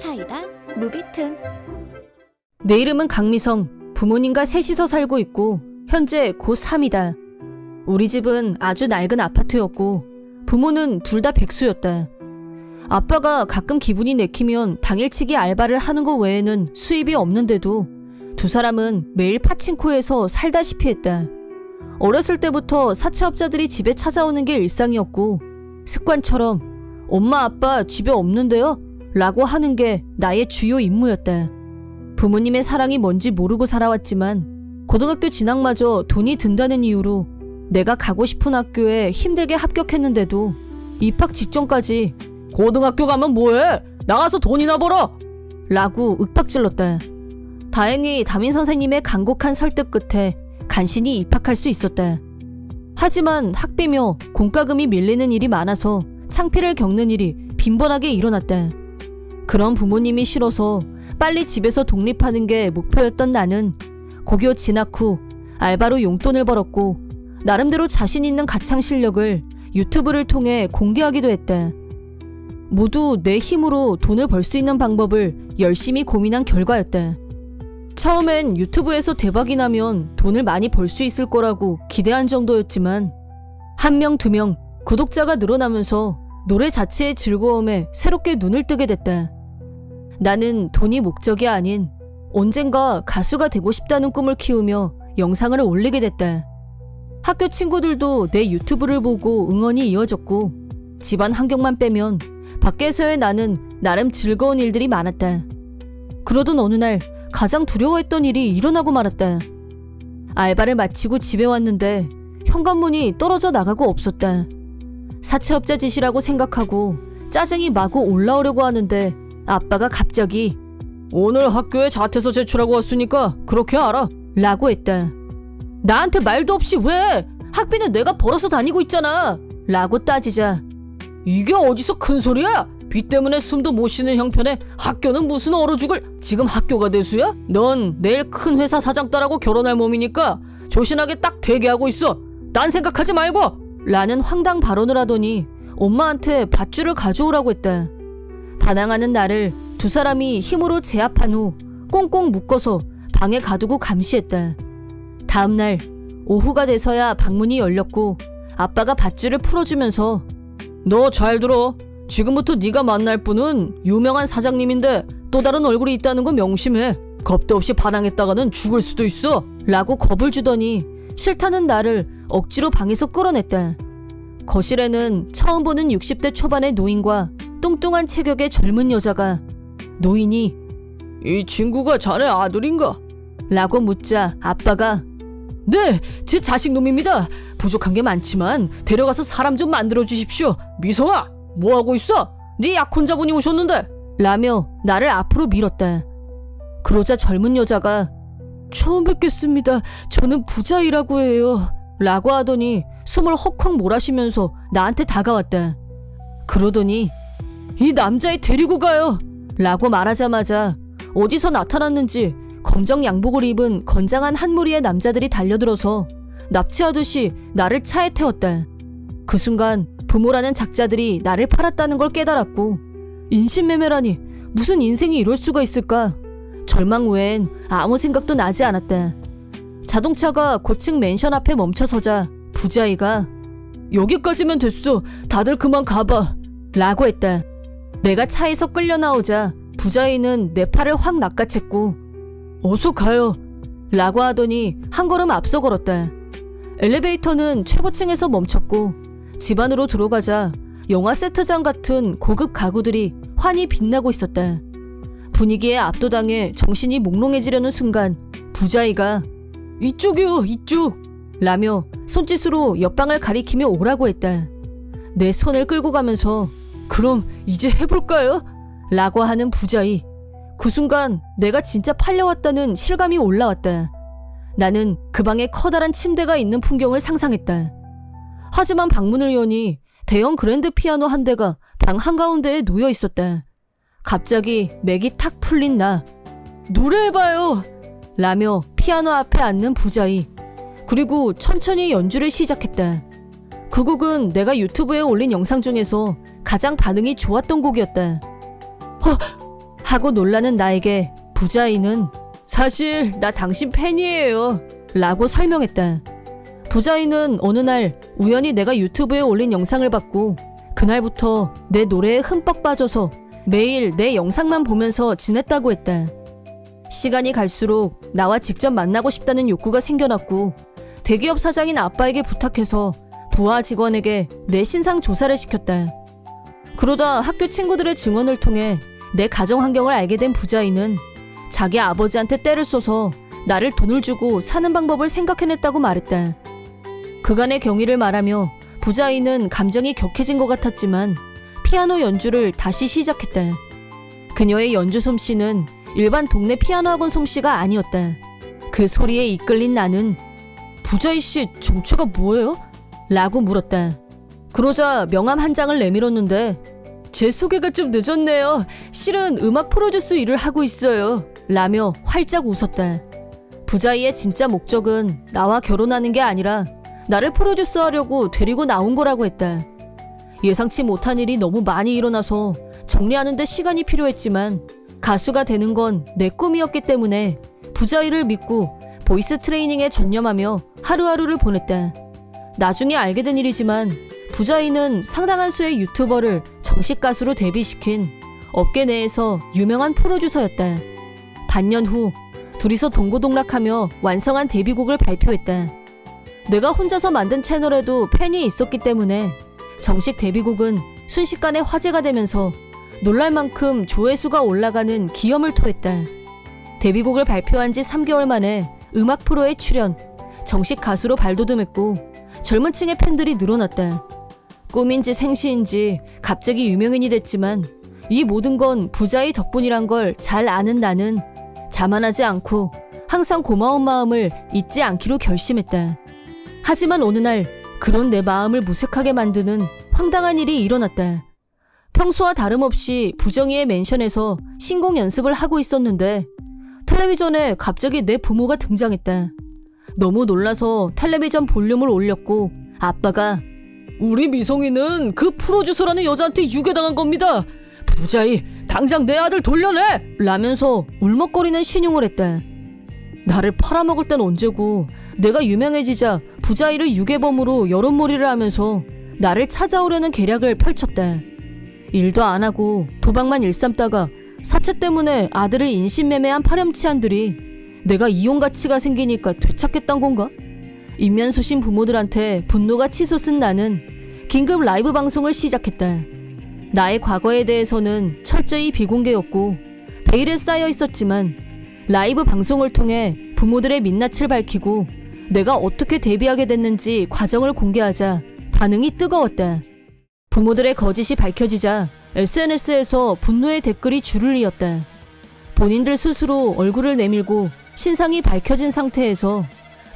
사이다 무비튼. 내 이름은 강미성. 부모님과 셋이서 살고 있고 현재 고3이다. 우리 집은 아주 낡은 아파트였고 부모는 둘 다 백수였다. 아빠가 가끔 기분이 내키면 당일치기 알바를 하는 것 외에는 수입이 없는데도 두 사람은 매일 파친코에서 살다시피 했다. 어렸을 때부터 사채업자들이 집에 찾아오는 게 일상이었고 습관처럼 엄마 아빠 집에 없는데요? 라고 하는 게 나의 주요 임무였다. 부모님의 사랑이 뭔지 모르고 살아왔지만 고등학교 진학마저 돈이 든다는 이유로 내가 가고 싶은 학교에 힘들게 합격했는데도 입학 직전까지 고등학교 가면 뭐해? 나가서 돈이나 벌어! 라고 윽박질렀다. 다행히 담임 선생님의 간곡한 설득 끝에 간신히 입학할 수 있었다. 하지만 학비며 공과금이 밀리는 일이 많아서 창피를 겪는 일이 빈번하게 일어났다. 그런 부모님이 싫어서 빨리 집에서 독립하는 게 목표였던 나는 고교 진학 후 알바로 용돈을 벌었고 나름대로 자신 있는 가창 실력을 유튜브를 통해 공개하기도 했다. 모두 내 힘으로 돈을 벌 수 있는 방법을 열심히 고민한 결과였다. 처음엔 유튜브에서 대박이 나면 돈을 많이 벌 수 있을 거라고 기대한 정도였지만 1명, 2명 구독자가 늘어나면서 노래 자체의 즐거움에 새롭게 눈을 뜨게 됐다. 나는 돈이 목적이 아닌 언젠가 가수가 되고 싶다는 꿈을 키우며 영상을 올리게 됐다. 학교 친구들도 내 유튜브를 보고 응원이 이어졌고 집안 환경만 빼면 밖에서의 나는 나름 즐거운 일들이 많았다. 그러던 어느 날 가장 두려워했던 일이 일어나고 말았다. 알바를 마치고 집에 왔는데 현관문이 떨어져 나가고 없었다. 사채업자 짓이라고 생각하고 짜증이 마구 올라오려고 하는데 아빠가 갑자기 오늘 학교에 자퇴서 제출하고 왔으니까 그렇게 알아 라고 했다. 나한테 말도 없이 왜? 학비는 내가 벌어서 다니고 있잖아 라고 따지자 이게 어디서 큰 소리야? 빚 때문에 숨도 못 쉬는 형편에 학교는 무슨 얼어 죽을 지금 학교가 대수야? 넌 내일 큰 회사 사장 딸하고 결혼할 몸이니까 조신하게 딱 대기하고 있어. 딴 생각하지 말고 라는 황당 발언을 하더니 엄마한테 밧줄을 가져오라고 했다. 반항하는 나를 두 사람이 힘으로 제압한 후 꽁꽁 묶어서 방에 가두고 감시했다. 다음날 오후가 돼서야 방문이 열렸고 아빠가 밧줄을 풀어주면서 너 잘 들어. 지금부터 네가 만날 분은 유명한 사장님인데 또 다른 얼굴이 있다는 거 명심해. 겁도 없이 반항했다가는 죽을 수도 있어 라고 겁을 주더니 싫다는 나를 억지로 방에서 끌어냈다. 거실에는 처음 보는 60대 초반의 노인과 뚱뚱한 체격의 젊은 여자가 노인이 이 친구가 자네 아들인가? 라고 묻자 아빠가 네, 제 자식놈입니다. 부족한 게 많지만 데려가서 사람 좀 만들어 주십시오. 미성아, 뭐하고 있어? 네 약혼자분이 오셨는데 라며 나를 앞으로 밀었다. 그러자 젊은 여자가 처음 뵙겠습니다. 저는 부자이라고 해요 라고 하더니 숨을 헉헉 몰아쉬면서 나한테 다가왔다. 그러더니 이 남자애 데리고 가요 라고 말하자마자 어디서 나타났는지 검정 양복을 입은 건장한 한 무리의 남자들이 달려들어서 납치하듯이 나를 차에 태웠다. 그 순간 부모라는 작자들이 나를 팔았다는 걸 깨달았고 인신매매라니 무슨 인생이 이럴 수가 있을까? 절망 외엔 아무 생각도 나지 않았다. 자동차가 고층 맨션 앞에 멈춰서자 부자이가 여기까지면 됐어. 다들 그만 가봐 라고 했다. 내가 차에서 끌려 나오자 부자이는 내 팔을 확 낚아챘고 어서 가요 라고 하더니 한 걸음 앞서 걸었다. 엘리베이터는 최고층에서 멈췄고 집 안으로 들어가자 영화 세트장 같은 고급 가구들이 환히 빛나고 있었다. 분위기에 압도당해 정신이 몽롱해지려는 순간 부자이가 이쪽이요 이쪽 라며 손짓으로 옆방을 가리키며 오라고 했다. 내 손을 끌고 가면서 그럼 이제 해볼까요? 라고 하는 부자이. 그 순간 내가 진짜 팔려왔다는 실감이 올라왔다. 나는 그 방에 커다란 침대가 있는 풍경을 상상했다. 하지만 방문을 여니 대형 그랜드 피아노 한 대가 방 한가운데에 놓여 있었다. 갑자기 맥이 탁 풀린 나. 노래해봐요 라며 피아노 앞에 앉는 부자이. 그리고 천천히 연주를 시작했다. 그 곡은 내가 유튜브에 올린 영상 중에서 가장 반응이 좋았던 곡이었다. 하고 놀라는 나에게 부자이는 사실 나 당신 팬이에요 라고 설명했다. 부자이는 어느 날 우연히 내가 유튜브에 올린 영상을 봤고 그날부터 내 노래에 흠뻑 빠져서 매일 내 영상만 보면서 지냈다고 했다. 시간이 갈수록 나와 직접 만나고 싶다는 욕구가 생겨났고 대기업 사장인 아빠에게 부탁해서 부하 직원에게 내 신상 조사를 시켰다. 그러다 학교 친구들의 증언을 통해 내 가정 환경을 알게 된 부자이는 자기 아버지한테 떼를 써서 나를 돈을 주고 사는 방법을 생각해냈다고 말했다. 그간의 경위를 말하며 부자이는 감정이 격해진 것 같았지만 피아노 연주를 다시 시작했다. 그녀의 연주 솜씨는 일반 동네 피아노 학원 솜씨가 아니었다. 그 소리에 이끌린 나는 부자이 씨 정체가 뭐예요? 라고 물었다. 그러자 명함 한 장을 내밀었는데 제 소개가 좀 늦었네요. 실은 음악 프로듀스 일을 하고 있어요. 라며 활짝 웃었다. 부자이의 진짜 목적은 나와 결혼하는 게 아니라 나를 프로듀서하려고 데리고 나온 거라고 했다. 예상치 못한 일이 너무 많이 일어나서 정리하는 데 시간이 필요했지만 가수가 되는 건 내 꿈이었기 때문에 부자이를 믿고 보이스 트레이닝에 전념하며 하루하루를 보냈다. 나중에 알게 된 일이지만 부자이는 상당한 수의 유튜버를 정식 가수로 데뷔시킨 업계 내에서 유명한 프로듀서였다. 반년 후 둘이서 동고동락하며 완성한 데뷔곡을 발표했다. 내가 혼자서 만든 채널에도 팬이 있었기 때문에 정식 데뷔곡은 순식간에 화제가 되면서 놀랄 만큼 조회수가 올라가는 기염을 토했다. 데뷔곡을 발표한 지 3개월 만에 음악 프로에 출연, 정식 가수로 발돋움했고 젊은 층의 팬들이 늘어났다. 꿈인지 생시인지 갑자기 유명인이 됐지만 이 모든 건 부자이 덕분이란 걸 잘 아는 나는 자만하지 않고 항상 고마운 마음을 잊지 않기로 결심했다. 하지만 어느 날 그런 내 마음을 무색하게 만드는 황당한 일이 일어났다. 평소와 다름없이 부정이의 맨션에서 신곡 연습을 하고 있었는데 텔레비전에 갑자기 내 부모가 등장했다. 너무 놀라서 텔레비전 볼륨을 올렸고 아빠가 우리 미성이는 그 프로듀서라는 여자한테 유괴당한 겁니다. 부자이 당장 내 아들 돌려내! 라면서 울먹거리는 신용을 했다. 나를 팔아먹을 땐 언제고 내가 유명해지자 부자이를 유괴범으로 여론몰이를 하면서 나를 찾아오려는 계략을 펼쳤다. 일도 안 하고 도박만 일삼다가 사채 때문에 아들을 인신매매한 파렴치한들이 내가 이용 가치가 생기니까 되찾겠단 건가? 인면수신 부모들한테 분노가 치솟은 나는 긴급 라이브 방송을 시작했다. 나의 과거에 대해서는 철저히 비공개였고 베일에 쌓여 있었지만 라이브 방송을 통해 부모들의 민낯을 밝히고 내가 어떻게 데뷔하게 됐는지 과정을 공개하자 반응이 뜨거웠다. 부모들의 거짓이 밝혀지자 SNS에서 분노의 댓글이 줄을 이었다. 본인들 스스로 얼굴을 내밀고 신상이 밝혀진 상태에서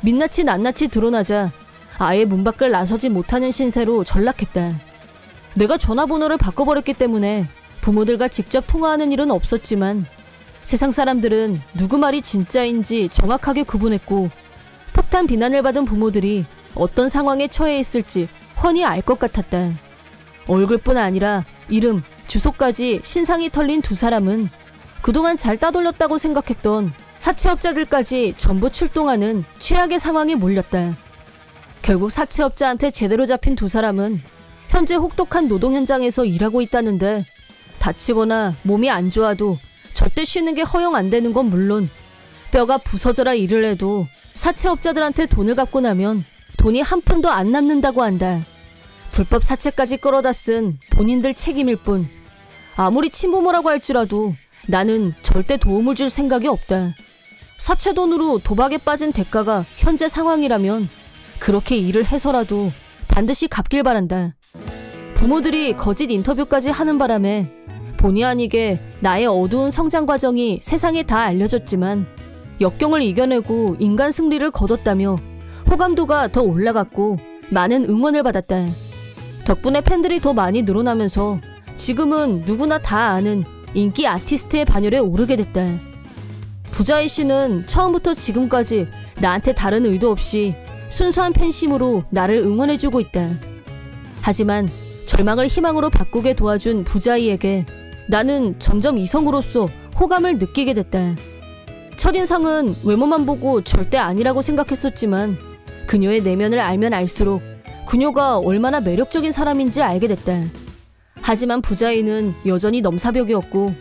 민낯이 낱낱이 드러나자 아예 문 밖을 나서지 못하는 신세로 전락했다. 내가 전화번호를 바꿔버렸기 때문에 부모들과 직접 통화하는 일은 없었지만 세상 사람들은 누구 말이 진짜인지 정확하게 구분했고 폭탄 비난을 받은 부모들이 어떤 상황에 처해 있을지 훤히 알 것 같았다. 얼굴뿐 아니라 이름, 주소까지 신상이 털린 두 사람은 그동안 잘 따돌렸다고 생각했던 사채업자들까지 전부 출동하는 최악의 상황에 몰렸다. 결국 사채업자한테 제대로 잡힌 두 사람은 현재 혹독한 노동 현장에서 일하고 있다는데 다치거나 몸이 안 좋아도 절대 쉬는 게 허용 안 되는 건 물론 뼈가 부서져라 일을 해도 사채업자들한테 돈을 갚고 나면 돈이 한 푼도 안 남는다고 한다. 불법 사채까지 끌어다 쓴 본인들 책임일 뿐 아무리 친부모라고 할지라도 나는 절대 도움을 줄 생각이 없다. 사채 돈으로 도박에 빠진 대가가 현재 상황이라면 그렇게 일을 해서라도 반드시 갚길 바란다. 부모들이 거짓 인터뷰까지 하는 바람에 본의 아니게 나의 어두운 성장 과정이 세상에 다 알려졌지만 역경을 이겨내고 인간 승리를 거뒀다며 호감도가 더 올라갔고 많은 응원을 받았다. 덕분에 팬들이 더 많이 늘어나면서 지금은 누구나 다 아는 인기 아티스트의 반열에 오르게 됐다. 부자이 씨는 처음부터 지금까지 나한테 다른 의도 없이 순수한 팬심으로 나를 응원해주고 있다. 하지만 절망을 희망으로 바꾸게 도와준 부자이에게 나는 점점 이성으로서 호감을 느끼게 됐다. 첫인상은 외모만 보고 절대 아니라고 생각했었지만 그녀의 내면을 알면 알수록 그녀가 얼마나 매력적인 사람인지 알게 됐다. 하지만 부자이는 여전히 넘사벽이었고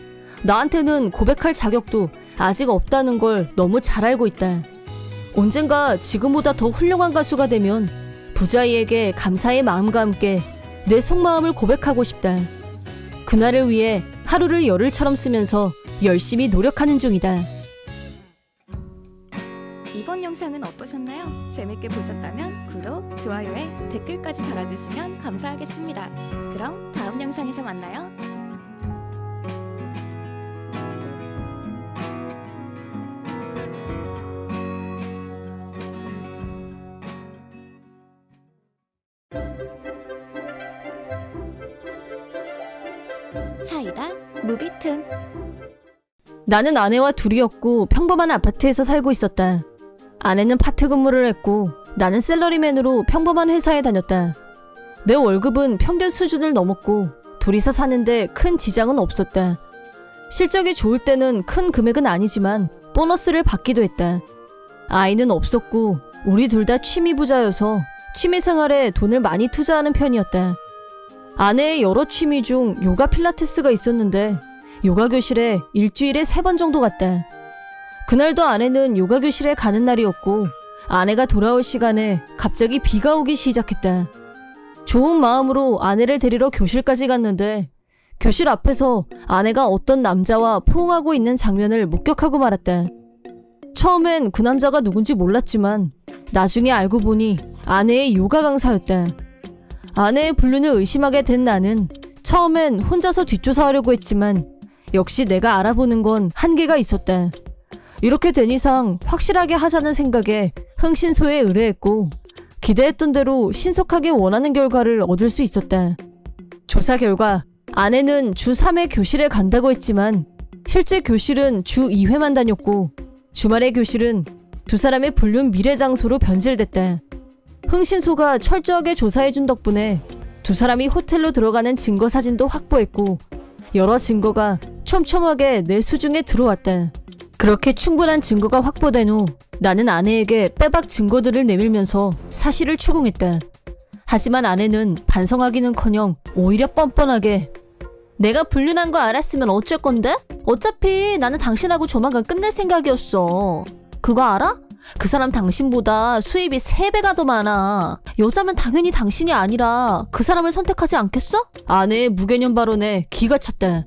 나한테는 고백할 자격도 아직 없다는 걸 너무 잘 알고 있다. 언젠가 지금보다 더 훌륭한 가수가 되면 부자이에게 감사의 마음과 함께 내 속마음을 고백하고 싶다. 그날을 위해 하루를 열흘처럼 쓰면서 열심히 노력하는 중이다. 이번 영상은 어떠셨나요? 재밌게 보셨다면 구독, 좋아요에 댓글까지 달아주시면 감사하겠습니다. 그럼 다음 영상에서 만나요. 사이다 무비튼. 나는 아내와 둘이었고 평범한 아파트에서 살고 있었다. 아내는 파트 근무를 했고 나는 샐러리맨으로 평범한 회사에 다녔다. 내 월급은 평균 수준을 넘었고 둘이서 사는데 큰 지장은 없었다. 실적이 좋을 때는 큰 금액은 아니지만 보너스를 받기도 했다. 아이는 없었고 우리 둘 다 취미 부자여서 취미 생활에 돈을 많이 투자하는 편이었다. 아내의 여러 취미 중 요가 필라테스가 있었는데 요가 교실에 일주일에 3번 정도 갔다. 그날도 아내는 요가 교실에 가는 날이었고 아내가 돌아올 시간에 갑자기 비가 오기 시작했다. 좋은 마음으로 아내를 데리러 교실까지 갔는데 교실 앞에서 아내가 어떤 남자와 포옹하고 있는 장면을 목격하고 말았다. 처음엔 그 남자가 누군지 몰랐지만 나중에 알고 보니 아내의 요가 강사였다. 아내의 불륜을 의심하게 된 나는 처음엔 혼자서 뒷조사하려고 했지만 역시 내가 알아보는 건 한계가 있었다. 이렇게 된 이상 확실하게 하자는 생각에 흥신소에 의뢰했고 기대했던 대로 신속하게 원하는 결과를 얻을 수 있었다. 조사 결과 아내는 주 3회 교실에 간다고 했지만 실제 교실은 주 2회만 다녔고 주말의 교실은 두 사람의 불륜 미래 장소로 변질됐다. 흥신소가 철저하게 조사해준 덕분에 두 사람이 호텔로 들어가는 증거 사진도 확보했고 여러 증거가 촘촘하게 내 수중에 들어왔다. 그렇게 충분한 증거가 확보된 후 나는 아내에게 빼박 증거들을 내밀면서 사실을 추궁했다. 하지만 아내는 반성하기는커녕 오히려 뻔뻔하게 내가 불륜한 거 알았으면 어쩔 건데? 어차피 나는 당신하고 조만간 끝낼 생각이었어. 그거 알아? 그 사람 당신보다 수입이 3배가 더 많아. 여자면 당연히 당신이 아니라 그 사람을 선택하지 않겠어? 아내의 무개념 발언에 기가 찼다.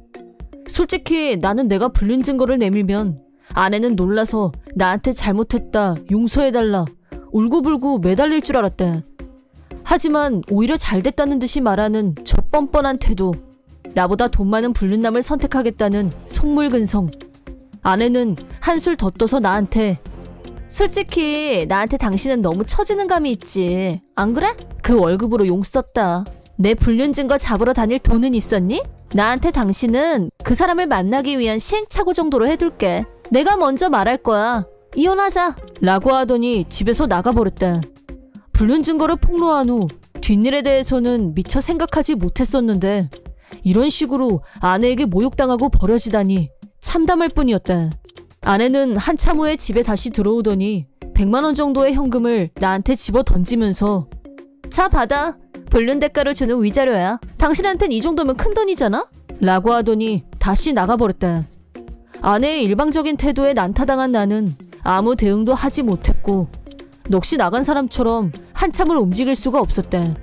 솔직히 나는 내가 불륜 증거를 내밀면 아내는 놀라서 나한테 잘못했다, 용서해달라, 울고불고 매달릴 줄 알았다. 하지만 오히려 잘됐다는 듯이 말하는 저 뻔뻔한 태도, 나보다 돈 많은 불륜남을 선택하겠다는 속물근성. 아내는 한술 더 떠서 나한테 솔직히 나한테 당신은 너무 처지는 감이 있지. 안 그래? 그 월급으로 용 썼다. 내 불륜 증거 잡으러 다닐 돈은 있었니? 나한테 당신은 그 사람을 만나기 위한 시행착오 정도로 해둘게. 내가 먼저 말할 거야. 이혼하자. 라고 하더니 집에서 나가버렸다. 불륜 증거를 폭로한 후 뒷일에 대해서는 미처 생각하지 못했었는데 이런 식으로 아내에게 모욕당하고 버려지다니 참담할 뿐이었다. 아내는 한참 후에 집에 다시 들어오더니 100만 원 정도의 현금을 나한테 집어 던지면서 자 받아. 불륜 대가로 주는 위자료야. 당신한텐 이 정도면 큰돈이잖아? 라고 하더니 다시 나가버렸다. 아내의 일방적인 태도에 난타당한 나는 아무 대응도 하지 못했고 넋이 나간 사람처럼 한참을 움직일 수가 없었다.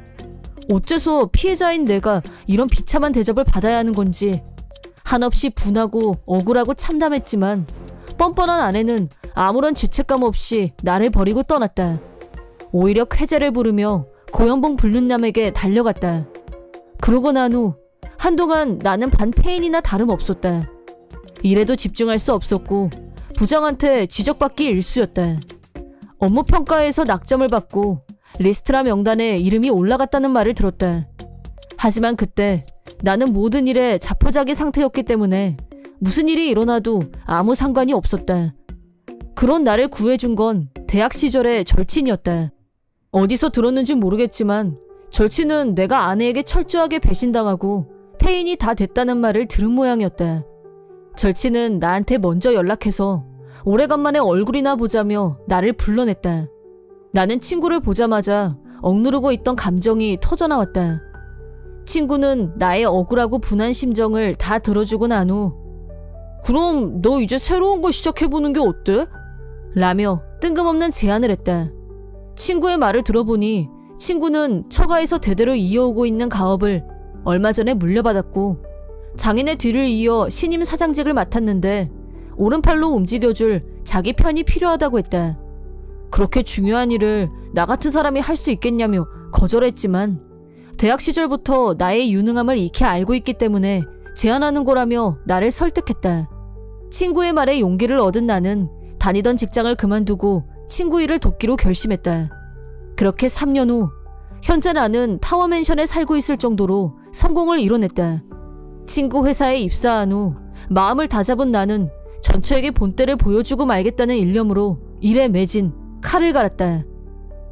어째서 피해자인 내가 이런 비참한 대접을 받아야 하는 건지 한없이 분하고 억울하고 참담했지만 뻔뻔한 아내는 아무런 죄책감 없이 나를 버리고 떠났다. 오히려 쾌재를 부르며 고연봉 불륜남에게 달려갔다. 그러고 난 후 한동안 나는 반폐인이나 다름없었다. 일에도 집중할 수 없었고 부장한테 지적받기 일쑤였다. 업무 평가에서 낙점을 받고 리스트라 명단에 이름이 올라갔다는 말을 들었다. 하지만 그때 나는 모든 일에 자포자기 상태였기 때문에 무슨 일이 일어나도 아무 상관이 없었다. 그런 나를 구해준 건 대학 시절의 절친이었다. 어디서 들었는지 모르겠지만 절친은 내가 아내에게 철저하게 배신당하고 폐인이 다 됐다는 말을 들은 모양이었다. 절친은 나한테 먼저 연락해서 오래간만에 얼굴이나 보자며 나를 불러냈다. 나는 친구를 보자마자 억누르고 있던 감정이 터져나왔다. 친구는 나의 억울하고 분한 심정을 다 들어주고 난 후 그럼 너 이제 새로운 거 시작해보는 게 어때? 라며 뜬금없는 제안을 했다. 친구의 말을 들어보니 친구는 처가에서 대대로 이어오고 있는 가업을 얼마 전에 물려받았고 장인의 뒤를 이어 신임 사장직을 맡았는데 오른팔로 움직여줄 자기 편이 필요하다고 했다. 그렇게 중요한 일을 나 같은 사람이 할 수 있겠냐며 거절했지만 대학 시절부터 나의 유능함을 익히 알고 있기 때문에 제안하는 거라며 나를 설득했다. 친구의 말에 용기를 얻은 나는 다니던 직장을 그만두고 친구 일을 돕기로 결심했다. 그렇게 3년 후 현재 나는 타워맨션에 살고 있을 정도로 성공을 이뤄냈다. 친구 회사에 입사한 후 마음을 다잡은 나는 전처에게 본때를 보여주고 말겠다는 일념으로 일에 매진 칼을 갈았다.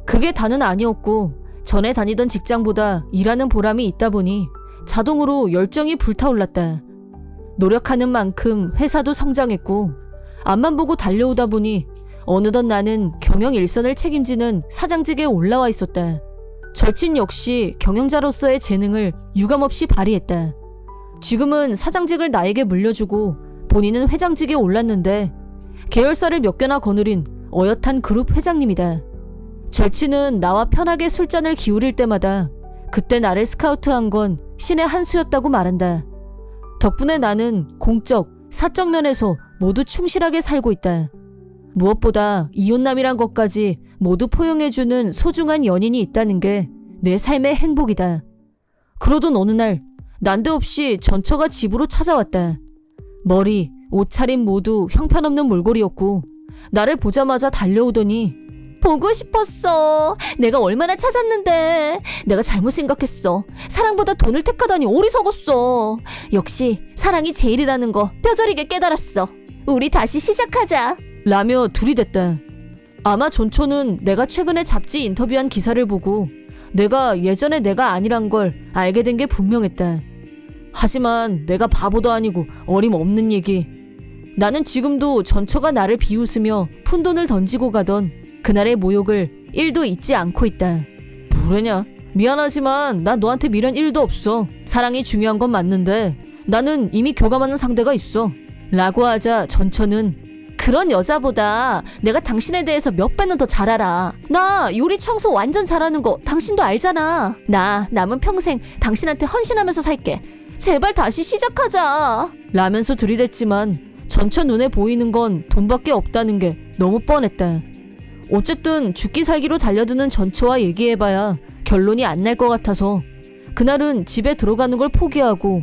그게 다는 아니었고 전에 다니던 직장보다 일하는 보람이 있다 보니 자동으로 열정이 불타올랐다. 노력하는 만큼 회사도 성장했고 앞만 보고 달려오다 보니 어느덧 나는 경영 일선을 책임지는 사장직에 올라와 있었다. 절친 역시 경영자로서의 재능을 유감없이 발휘했다. 지금은 사장직을 나에게 물려주고 본인은 회장직에 올랐는데 계열사를 몇 개나 거느린 어엿한 그룹 회장님이다. 절친은 나와 편하게 술잔을 기울일 때마다 그때 나를 스카우트한 건 신의 한 수였다고 말한다. 덕분에 나는 공적, 사적 면에서 모두 충실하게 살고 있다. 무엇보다 이혼남이란 것까지 모두 포용해주는 소중한 연인이 있다는 게 내 삶의 행복이다. 그러던 어느 날 난데없이 전처가 집으로 찾아왔다. 머리, 옷차림 모두 형편없는 몰골이었고 나를 보자마자 달려오더니 보고 싶었어. 내가 얼마나 찾았는데. 내가 잘못 생각했어. 사랑보다 돈을 택하다니 어리석었어. 역시 사랑이 제일이라는 거 뼈저리게 깨달았어. 우리 다시 시작하자. 라며 들이댔다. 아마 전초는 내가 최근에 잡지 인터뷰한 기사를 보고 내가 예전에 내가 아니란 걸 알게 된 게 분명했다. 하지만 내가 바보도 아니고 어림없는 얘기. 나는 지금도 전처가 나를 비웃으며 푼돈을 던지고 가던 그날의 모욕을 1도 잊지 않고 있다. 뭐래냐? 미안하지만 나 너한테 미련 1도 없어. 사랑이 중요한 건 맞는데 나는 이미 교감하는 상대가 있어. 라고 하자 전처는 그런 여자보다 내가 당신에 대해서 몇 배는 더 잘 알아. 나 요리 청소 완전 잘하는 거 당신도 알잖아. 나 남은 평생 당신한테 헌신하면서 살게. 제발 다시 시작하자. 라면서 들이댔지만 전처 눈에 보이는 건 돈밖에 없다는 게 너무 뻔했다. 어쨌든 죽기 살기로 달려드는 전처와 얘기해봐야 결론이 안 날 것 같아서 그날은 집에 들어가는 걸 포기하고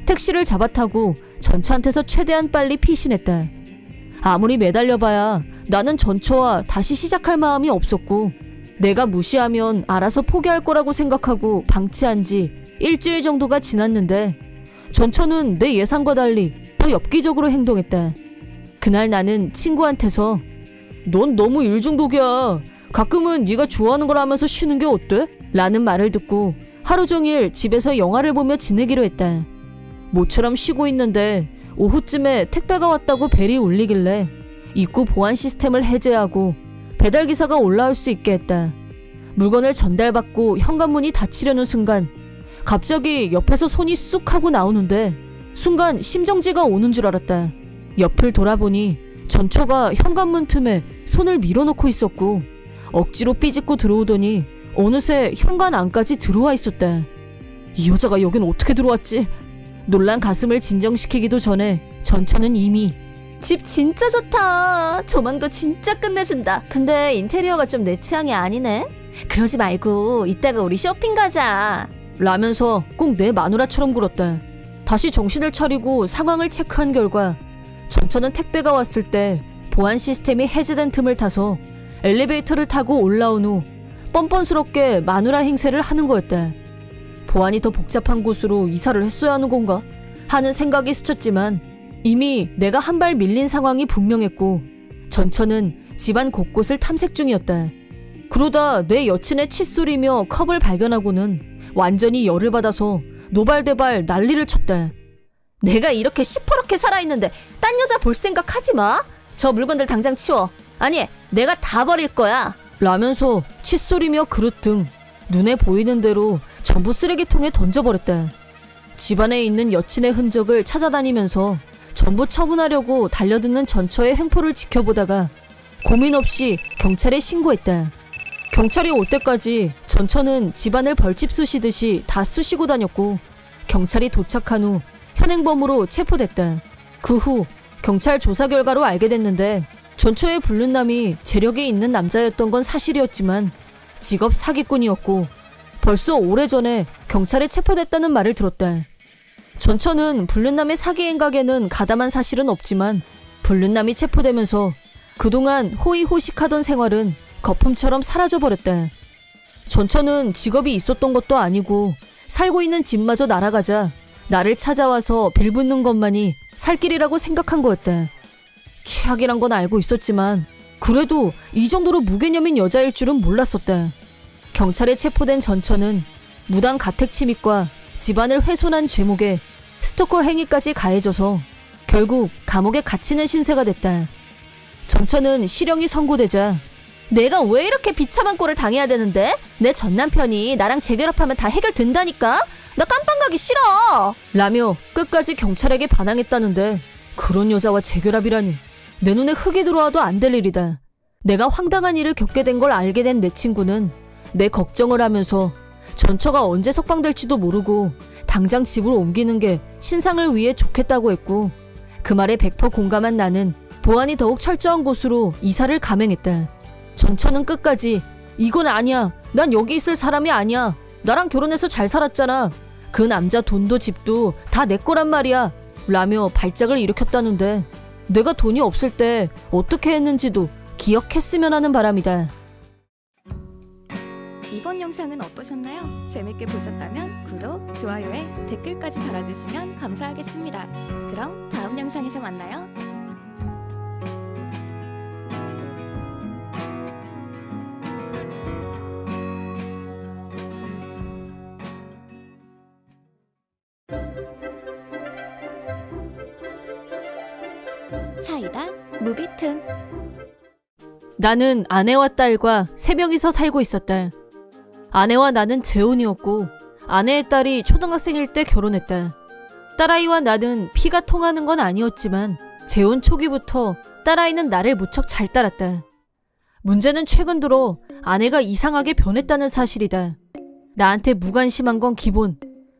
택시를 잡아타고 전처한테서 최대한 빨리 피신했다. 아무리 매달려봐야 나는 전처와 다시 시작할 마음이 없었고 내가 무시하면 알아서 포기할 거라고 생각하고 방치한 지 일주일 정도가 지났는데 전처는 내 예상과 달리 더 엽기적으로 행동했다. 그날 나는 친구한테서 넌 너무 일중독이야. 가끔은 네가 좋아하는 걸 하면서 쉬는 게 어때? 라는 말을 듣고 하루 종일 집에서 영화를 보며 지내기로 했다. 모처럼 쉬고 있는데 오후쯤에 택배가 왔다고 벨이 울리길래 입구 보안 시스템을 해제하고 배달기사가 올라올 수 있게 했다. 물건을 전달받고 현관문이 닫히려는 순간 갑자기 옆에서 손이 쑥 하고 나오는데 순간 심정지가 오는 줄 알았다. 옆을 돌아보니 전처가 현관문 틈에 손을 밀어놓고 있었고 억지로 삐짓고 들어오더니 어느새 현관 안까지 들어와 있었다. 이 여자가 여긴 어떻게 들어왔지? 놀란 가슴을 진정시키기도 전에 전처는 이미 집 진짜 좋다. 조망도 진짜 끝내준다. 근데 인테리어가 좀 내 취향이 아니네. 그러지 말고 이따가 우리 쇼핑 가자. 라면서 꼭 내 마누라처럼 굴었다. 다시 정신을 차리고 상황을 체크한 결과 전처는 택배가 왔을 때 보안 시스템이 해제된 틈을 타서 엘리베이터를 타고 올라온 후 뻔뻔스럽게 마누라 행세를 하는 거였다. 보안이 더 복잡한 곳으로 이사를 했어야 하는 건가? 하는 생각이 스쳤지만 이미 내가 한 발 밀린 상황이 분명했고 전처는 집안 곳곳을 탐색 중이었다. 그러다 내 여친의 칫솔이며 컵을 발견하고는 완전히 열을 받아서 노발대발 난리를 쳤다. 내가 이렇게 시퍼렇게 살아있는데 딴 여자 볼 생각 하지 마. 저 물건들 당장 치워. 아니, 내가 다 버릴 거야. 라면서 칫솔이며 그릇 등 눈에 보이는 대로 전부 쓰레기통에 던져버렸다. 집안에 있는 여친의 흔적을 찾아다니면서 전부 처분하려고 달려드는 전처의 횡포를 지켜보다가 고민 없이 경찰에 신고했다. 경찰이 올 때까지 전처는 집안을 벌집 쑤시듯이 다 쑤시고 다녔고 경찰이 도착한 후 현행범으로 체포됐다. 그 후 경찰 조사 결과로 알게 됐는데 전처의 불륜남이 재력이 있는 남자였던 건 사실이었지만 직업 사기꾼이었고 벌써 오래전에 경찰에 체포됐다는 말을 들었다. 전처는 불륜남의 사기 행각에는 가담한 사실은 없지만 불륜남이 체포되면서 그동안 호의호식하던 생활은 거품처럼 사라져버렸다. 전처는 직업이 있었던 것도 아니고 살고 있는 집마저 날아가자 나를 찾아와서 빌붙는 것만이 살 길이라고 생각한 거였다. 최악이란 건 알고 있었지만 그래도 이 정도로 무개념인 여자일 줄은 몰랐었다. 경찰에 체포된 전처는 무단 가택 침입과 집안을 훼손한 죄목에 스토커 행위까지 가해져서 결국 감옥에 갇히는 신세가 됐다. 전처는 실형이 선고되자 내가 왜 이렇게 비참한 꼴을 당해야 되는데? 내 전남편이 나랑 재결합하면 다 해결된다니까? 나 깜빵 가기 싫어! 라며 끝까지 경찰에게 반항했다는데 그런 여자와 재결합이라니 내 눈에 흙이 들어와도 안 될 일이다. 내가 황당한 일을 겪게 된 걸 알게 된 내 친구는 내 걱정을 하면서 전처가 언제 석방될지도 모르고 당장 집으로 옮기는 게 신상을 위해 좋겠다고 했고 그 말에 100% 공감한 나는 보안이 더욱 철저한 곳으로 이사를 감행했다. 전처는 끝까지 이건 아니야. 난 여기 있을 사람이 아니야. 나랑 결혼해서 잘 살았잖아. 그 남자 돈도 집도 다 내 거란 말이야. 라며 발작을 일으켰다는데 내가 돈이 없을 때 어떻게 했는지도 기억했으면 하는 바람이다. 이번 영상은 어떠셨나요? 재밌게 보셨다면 구독, 좋아요에 댓글까지 달아주시면 감사하겠습니다. 그럼 다음 영상에서 만나요. 사이다 무비튼. 나는 아내와 딸과 3명이서 살고 있었다. 아내와 나는 재혼이었고 아내의 딸이 초등학생일 때 결혼했다. 딸아이와 나는 피가 통하는 건 아니었지만 재혼 초기부터 딸아이는 나를 무척 잘 따랐다. 문제는 최근 들어 아내가 이상하게 변했다는 사실이다. 나한테 무관심한 건 기본.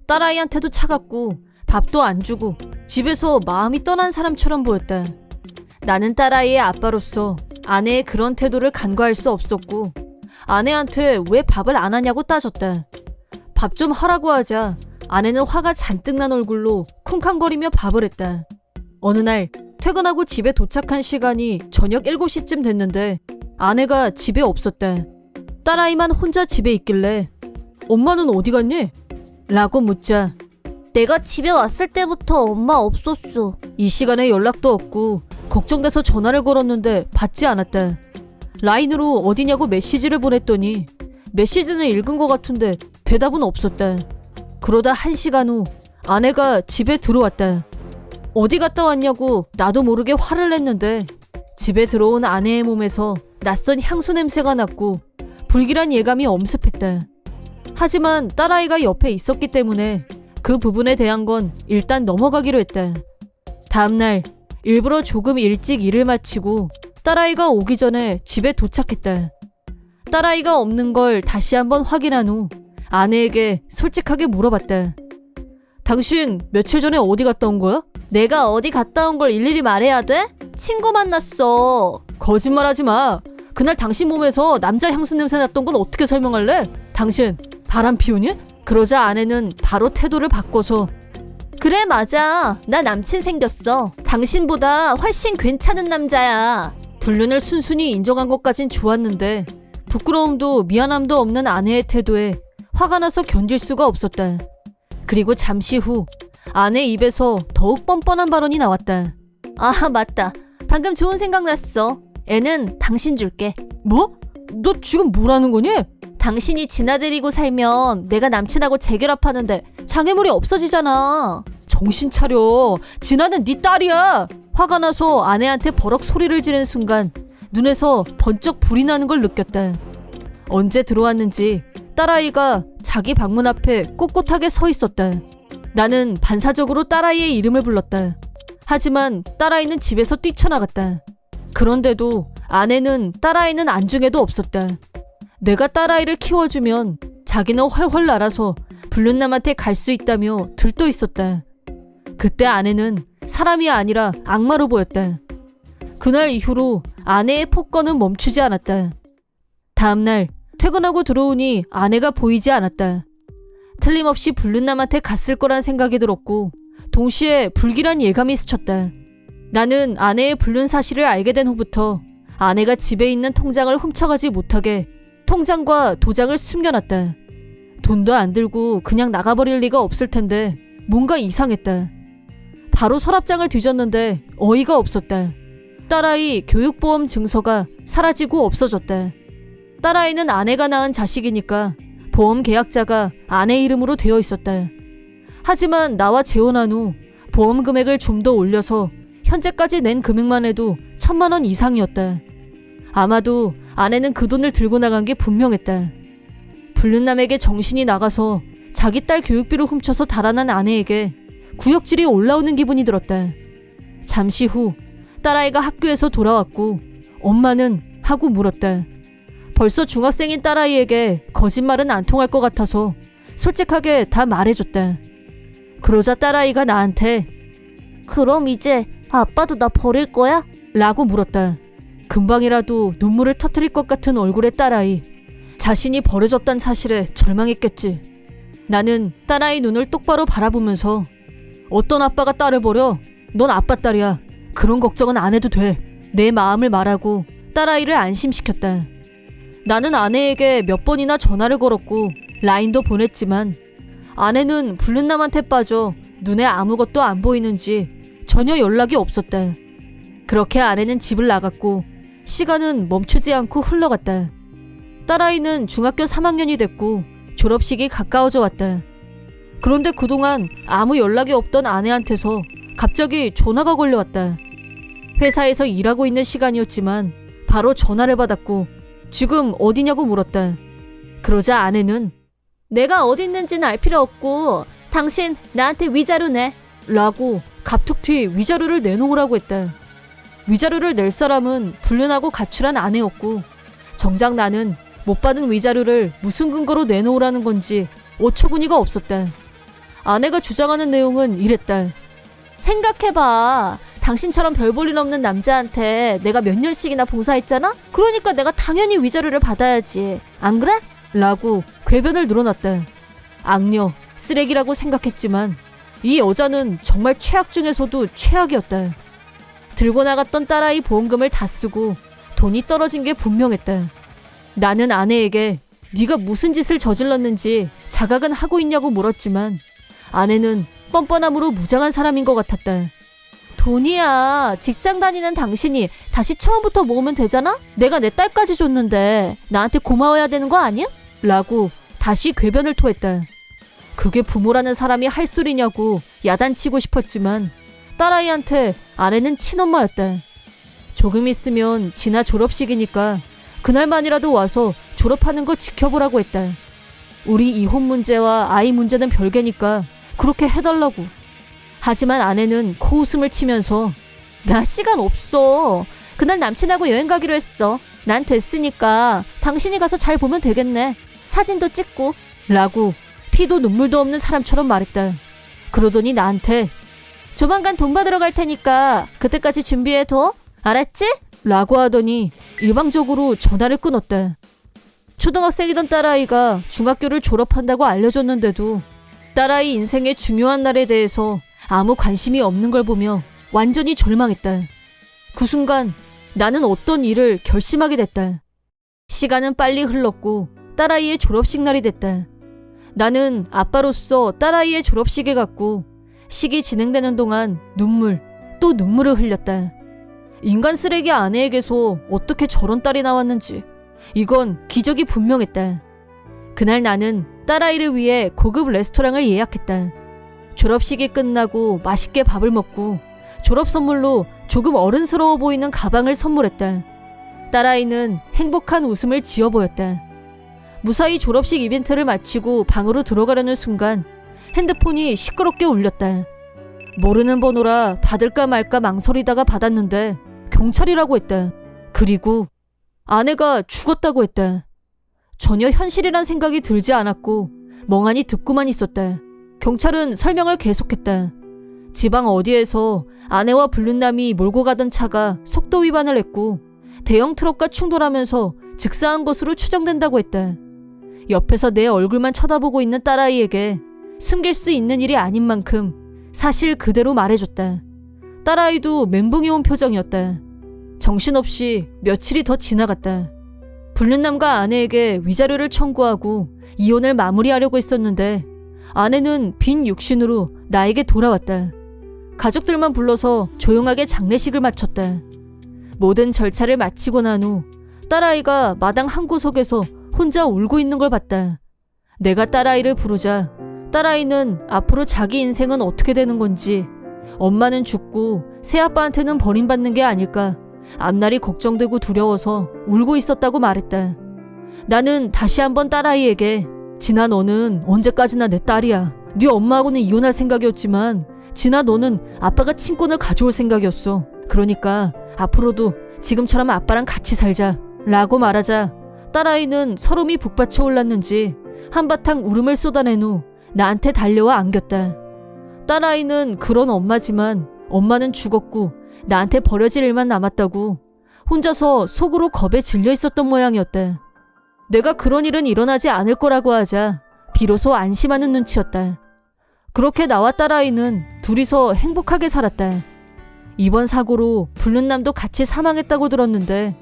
딸아이한테도 차갑고 밥도 안 주고 집에서 마음이 떠난 사람처럼 보였다. 나는 딸아이의 아빠로서 아내의 그런 태도를 간과할 수 없었고 아내한테 왜 밥을 안 하냐고 따졌다. 밥 좀 하라고 하자 아내는 화가 잔뜩 난 얼굴로 쿵쾅거리며 밥을 했다. 어느 날 퇴근하고 집에 도착한 시간이 저녁 7시쯤 됐는데 아내가 집에 없었다. 딸아이만 혼자 집에 있길래 엄마는 어디 갔니? 라고 묻자 내가 집에 왔을 때부터 엄마 없었어. 이 시간에 연락도 없고 걱정돼서 전화를 걸었는데 받지 않았다. 라인으로 어디냐고 메시지를 보냈더니 메시지는 읽은 것 같은데 대답은 없었다. 그러다 1시간 후 아내가 집에 들어왔다. 어디 갔다 왔냐고 나도 모르게 화를 냈는데 집에 들어온 아내의 몸에서 낯선 향수 냄새가 났고 불길한 예감이 엄습했다. 하지만 딸아이가 옆에 있었기 때문에 그 부분에 대한 건 일단 넘어가기로 했다. 다음날 일부러 조금 일찍 일을 마치고 딸아이가 오기 전에 집에 도착했다. 딸아이가 없는 걸 다시 한번 확인한 후 아내에게 솔직하게 물어봤다. 당신 며칠 전에 어디 갔다 온 거야? 내가 어디 갔다 온 걸 일일이 말해야 돼? 친구 만났어. 거짓말하지 마. 그날 당신 몸에서 남자 향수 냄새 났던 건 어떻게 설명할래? 당신 바람 피우니? 그러자 아내는 바로 태도를 바꿔서 그래 맞아. 나 남친 생겼어. 당신보다 훨씬 괜찮은 남자야. 불륜을 순순히 인정한 것까진 좋았는데 부끄러움도 미안함도 없는 아내의 태도에 화가 나서 견딜 수가 없었다. 그리고 잠시 후 아내 입에서 더욱 뻔뻔한 발언이 나왔다. 아 맞다. 방금 좋은 생각 났어. 애는 당신 줄게. 뭐? 너 지금 뭐라는 거니? 당신이 지나들이고 살면 내가 남친하고 재결합하는데 장애물이 없어지잖아. 정신 차려. 진아는 네 딸이야. 화가 나서 아내한테 버럭 소리를 지르는 순간 눈에서 번쩍 불이 나는 걸 느꼈다. 언제 들어왔는지 딸아이가 자기 방문 앞에 꼿꼿하게 서 있었다. 나는 반사적으로 딸아이의 이름을 불렀다. 하지만 딸아이는 집에서 뛰쳐나갔다. 그런데도 아내는 딸아이는 안중에도 없었다. 내가 딸아이를 키워주면 자기는 훨훨 날아서 불륜남한테 갈 수 있다며 들떠 있었다. 그때 아내는 사람이 아니라 악마로 보였다. 그날 이후로 아내의 폭거는 멈추지 않았다. 다음날 퇴근하고 들어오니 아내가 보이지 않았다. 틀림없이 불륜남한테 갔을 거란 생각이 들었고 동시에 불길한 예감이 스쳤다. 나는 아내의 불륜 사실을 알게 된 후부터 아내가 집에 있는 통장을 훔쳐가지 못하게 통장과 도장을 숨겨놨다. 돈도 안 들고 그냥 나가버릴 리가 없을 텐데 뭔가 이상했다. 바로 서랍장을 뒤졌는데 어이가 없었다. 딸아이 교육보험 증서가 사라지고 없어졌다. 딸아이는 아내가 낳은 자식이니까 보험 계약자가 아내 이름으로 되어 있었다. 하지만 나와 재혼한 후 보험 금액을 좀 더 올려서 현재까지 낸 금액만 해도 1,000만 원 이상이었다. 아마도 아내는 그 돈을 들고 나간 게 분명했다. 불륜남에게 정신이 나가서 자기 딸 교육비를 훔쳐서 달아난 아내에게 구역질이 올라오는 기분이 들었다. 잠시 후 딸아이가 학교에서 돌아왔고 엄마는 하고 물었다. 벌써 중학생인 딸아이에게 거짓말은 안 통할 것 같아서 솔직하게 다 말해줬다. 그러자 딸아이가 나한테 그럼 이제 아빠도 나 버릴 거야? 라고 물었다. 금방이라도 눈물을 터뜨릴 것 같은 얼굴의 딸아이. 자신이 버려졌단 사실에 절망했겠지. 나는 딸아이 눈을 똑바로 바라보면서 어떤 아빠가 딸을 버려? 넌 아빠 딸이야. 그런 걱정은 안 해도 돼. 내 마음을 말하고 딸아이를 안심시켰다. 나는 아내에게 몇 번이나 전화를 걸었고 라인도 보냈지만 아내는 불륜남한테 빠져 눈에 아무것도 안 보이는지 전혀 연락이 없었다. 그렇게 아내는 집을 나갔고 시간은 멈추지 않고 흘러갔다. 딸아이는 중학교 3학년이 됐고 졸업식이 가까워져 왔다. 그런데 그동안 아무 연락이 없던 아내한테서 갑자기 전화가 걸려왔다. 회사에서 일하고 있는 시간이었지만 바로 전화를 받았고 지금 어디냐고 물었다. 그러자 아내는 내가 어디 있는지는 알 필요 없고 당신 나한테 위자료 내. 라고 갑툭튀 위자료를 내놓으라고 했다. 위자료를 낼 사람은 불륜하고 가출한 아내였고 정작 나는 못 받은 위자료를 무슨 근거로 내놓으라는 건지 어처구니가 없었다. 아내가 주장하는 내용은 이랬다. 생각해봐. 당신처럼 별 볼 일 없는 남자한테 내가 몇 년씩이나 봉사했잖아? 그러니까 내가 당연히 위자료를 받아야지. 안 그래? 라고 궤변을 늘어놨다. 악녀, 쓰레기라고 생각했지만 이 여자는 정말 최악 중에서도 최악이었다. 들고 나갔던 딸아이 보험금을 다 쓰고 돈이 떨어진 게 분명했다. 나는 아내에게 네가 무슨 짓을 저질렀는지 자각은 하고 있냐고 물었지만 아내는 뻔뻔함으로 무장한 사람인 것 같았다. 돈이야. 직장 다니는 당신이 다시 처음부터 모으면 되잖아? 내가 내 딸까지 줬는데 나한테 고마워야 되는 거 아니야? 라고 다시 궤변을 토했다. 그게 부모라는 사람이 할 소리냐고 야단치고 싶었지만 딸아이한테 아내는 친엄마였다. 조금 있으면 진아 졸업식이니까 그날만이라도 와서 졸업하는 거 지켜보라고 했다. 우리 이혼 문제와 아이 문제는 별개니까 그렇게 해달라고. 하지만 아내는 코웃음을 치면서 나 시간 없어. 그날 남친하고 여행 가기로 했어. 난 됐으니까 당신이 가서 잘 보면 되겠네. 사진도 찍고. 라고 피도 눈물도 없는 사람처럼 말했다. 그러더니 나한테 조만간 돈 받으러 갈 테니까 그때까지 준비해둬. 알았지? 라고 하더니 일방적으로 전화를 끊었다. 초등학생이던 딸아이가 중학교를 졸업한다고 알려줬는데도 딸아이 인생의 중요한 날에 대해서 아무 관심이 없는 걸 보며 완전히 절망했다. 그 순간 나는 어떤 일을 결심하게 됐다. 시간은 빨리 흘렀고 딸아이의 졸업식 날이 됐다. 나는 아빠로서 딸아이의 졸업식에 갔고 식이 진행되는 동안 눈물, 또 눈물을 흘렸다. 인간 쓰레기 아내에게서 어떻게 저런 딸이 나왔는지 이건 기적이 분명했다. 그날 나는 딸아이를 위해 고급 레스토랑을 예약했다. 졸업식이 끝나고 맛있게 밥을 먹고 졸업 선물로 조금 어른스러워 보이는 가방을 선물했다. 딸아이는 행복한 웃음을 지어 보였다. 무사히 졸업식 이벤트를 마치고 방으로 들어가려는 순간 핸드폰이 시끄럽게 울렸다. 모르는 번호라 받을까 말까 망설이다가 받았는데 경찰이라고 했다. 그리고 아내가 죽었다고 했다. 전혀 현실이란 생각이 들지 않았고 멍하니 듣고만 있었다. 경찰은 설명을 계속했다. 지방 어디에서 아내와 불륜남이 몰고 가던 차가 속도 위반을 했고 대형 트럭과 충돌하면서 즉사한 것으로 추정된다고 했다. 옆에서 내 얼굴만 쳐다보고 있는 딸아이에게 숨길 수 있는 일이 아닌 만큼 사실 그대로 말해줬다. 딸아이도 멘붕이 온 표정이었다. 정신없이 며칠이 더 지나갔다. 불륜남과 아내에게 위자료를 청구하고 이혼을 마무리하려고 했었는데 아내는 빈 육신으로 나에게 돌아왔다. 가족들만 불러서 조용하게 장례식을 마쳤다. 모든 절차를 마치고 난 후 딸아이가 마당 한 구석에서 혼자 울고 있는 걸 봤다. 내가 딸아이를 부르자 딸아이는 앞으로 자기 인생은 어떻게 되는 건지, 엄마는 죽고 새아빠한테는 버림받는 게 아닐까, 앞날이 걱정되고 두려워서 울고 있었다고 말했다. 나는 다시 한번 딸아이에게 진아 너는 언제까지나 내 딸이야. 네 엄마하고는 이혼할 생각이었지만 진아 너는 아빠가 친권을 가져올 생각이었어. 그러니까 앞으로도 지금처럼 아빠랑 같이 살자 라고 말하자 딸아이는 서름이 북받쳐 올랐는지 한바탕 울음을 쏟아낸 후 나한테 달려와 안겼다. 딸아이는 그런 엄마지만 엄마는 죽었고 나한테 버려질 일만 남았다고 혼자서 속으로 겁에 질려 있었던 모양이었다. 내가 그런 일은 일어나지 않을 거라고 하자 비로소 안심하는 눈치였다. 그렇게 나와 딸아이는 둘이서 행복하게 살았다. 이번 사고로 불륜남도 같이 사망했다고 들었는데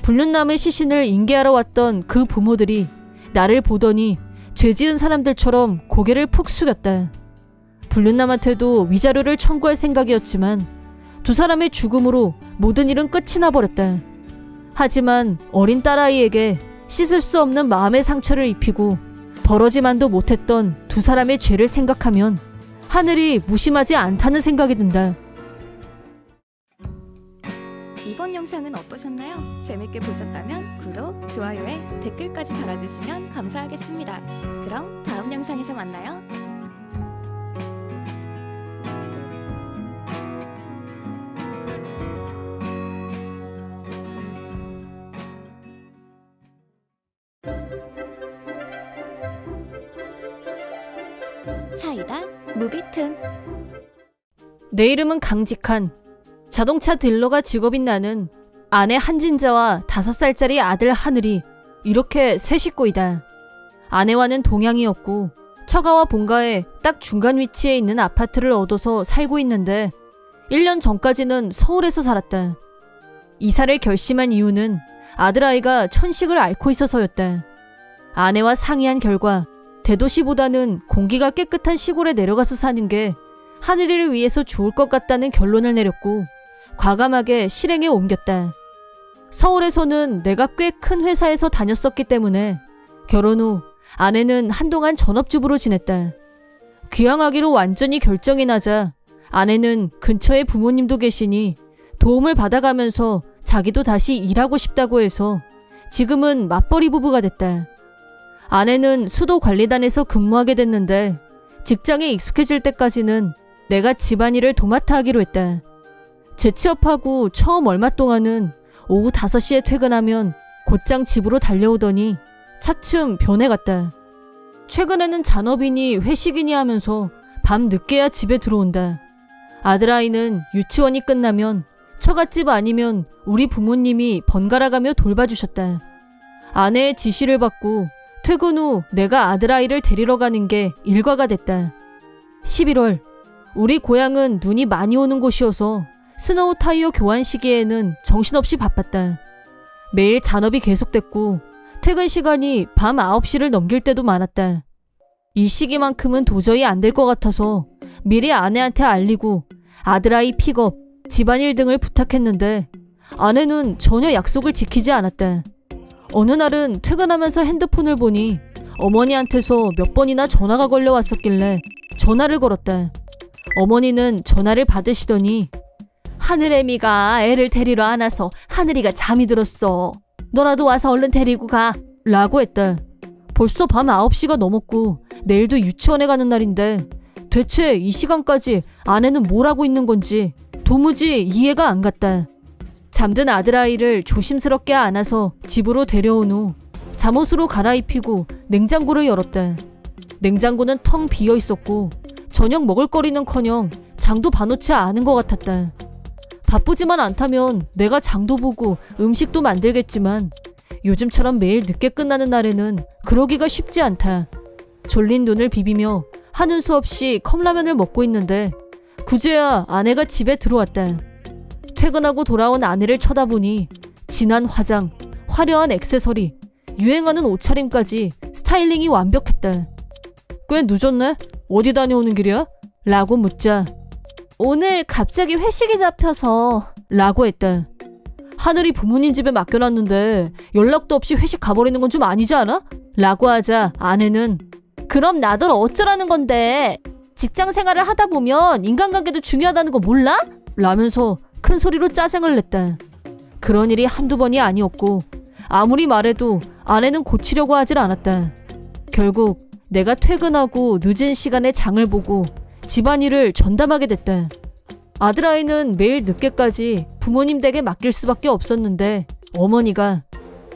불륜남의 시신을 인계하러 왔던 그 부모들이 나를 보더니 죄 지은 사람들처럼 고개를 푹 숙였다. 불륜남한테도 위자료를 청구할 생각이었지만 두 사람의 죽음으로 모든 일은 끝이 나버렸다. 하지만 어린 딸아이에게 씻을 수 없는 마음의 상처를 입히고 벌어지만도 못했던 두 사람의 죄를 생각하면 하늘이 무심하지 않다는 생각이 든다. 이번 영상은 어떠셨나요? 재밌게 보셨다면 구독, 좋아요에 댓글까지 달아주시면 감사하겠습니다. 그럼 다음 영상에서 만나요. 사이다 무비튼. 내 이름은 강직한. 자동차 딜러가 직업인 나는 아내 한진자와 5살짜리 아들 하늘이 이렇게 세 식구이다. 아내와는 동양이었고 처가와 본가에 딱 중간 위치에 있는 아파트를 얻어서 살고 있는데 1년 전까지는 서울에서 살았다. 이사를 결심한 이유는 아들아이가 천식을 앓고 있어서였다. 아내와 상의한 결과 대도시보다는 공기가 깨끗한 시골에 내려가서 사는 게 하늘이를 위해서 좋을 것 같다는 결론을 내렸고 과감하게 실행에 옮겼다. 서울에서는 내가 꽤 큰 회사에서 다녔었기 때문에 결혼 후 아내는 한동안 전업주부로 지냈다. 귀향하기로 완전히 결정이 나자 아내는 근처에 부모님도 계시니 도움을 받아가면서 자기도 다시 일하고 싶다고 해서 지금은 맞벌이 부부가 됐다. 아내는 수도관리단에서 근무하게 됐는데 직장에 익숙해질 때까지는 내가 집안일을 도맡아 하기로 했다. 재취업하고 처음 얼마 동안은 오후 5시에 퇴근하면 곧장 집으로 달려오더니 차츰 변해갔다. 최근에는 잔업이니 회식이니 하면서 밤 늦게야 집에 들어온다. 아들아이는 유치원이 끝나면 처갓집 아니면 우리 부모님이 번갈아가며 돌봐주셨다. 아내의 지시를 받고 퇴근 후 내가 아들아이를 데리러 가는 게 일과가 됐다. 11월, 우리 고향은 눈이 많이 오는 곳이어서 스노우 타이어 교환 시기에는 정신없이 바빴다. 매일 잔업이 계속됐고 퇴근 시간이 밤 9시를 넘길 때도 많았다. 이 시기만큼은 도저히 안 될 것 같아서 미리 아내한테 알리고 아들아이 픽업, 집안일 등을 부탁했는데 아내는 전혀 약속을 지키지 않았다. 어느 날은 퇴근하면서 핸드폰을 보니 어머니한테서 몇 번이나 전화가 걸려왔었길래 전화를 걸었다. 어머니는 전화를 받으시더니 하늘애미가 애를 데리러 안 와서 하늘이가 잠이 들었어. 너라도 와서 얼른 데리고 가. 라고 했다. 벌써 밤 9시가 넘었고 내일도 유치원에 가는 날인데 대체 이 시간까지 아내는 뭘 하고 있는 건지 도무지 이해가 안 갔다. 잠든 아들아이를 조심스럽게 안아서 집으로 데려온 후 잠옷으로 갈아입히고 냉장고를 열었다. 냉장고는 텅 비어 있었고 저녁 먹을거리는커녕 장도 봐놓지 않은 것 같았다. 바쁘지만 않다면 내가 장도 보고 음식도 만들겠지만 요즘처럼 매일 늦게 끝나는 날에는 그러기가 쉽지 않다. 졸린 눈을 비비며 하는 수 없이 컵라면을 먹고 있는데 그제야 아내가 집에 들어왔다. 퇴근하고 돌아온 아내를 쳐다보니 진한 화장, 화려한 액세서리, 유행하는 옷차림까지 스타일링이 완벽했다. 꽤 늦었네? 어디 다녀오는 길이야? 라고 묻자 오늘 갑자기 회식이 잡혀서. 라고 했다. 하늘이 부모님 집에 맡겨놨는데 연락도 없이 회식 가버리는 건 좀 아니지 않아? 라고 하자 아내는 그럼 나더러 어쩌라는 건데. 직장 생활을 하다 보면 인간관계도 중요하다는 거 몰라? 라면서 큰 소리로 짜증을 냈다. 그런 일이 한두 번이 아니었고 아무리 말해도 아내는 고치려고 하질 않았다. 결국 내가 퇴근하고 늦은 시간에 장을 보고 집안일을 전담하게 됐다. 아들아이는 매일 늦게까지 부모님 댁에 맡길 수밖에 없었는데 어머니가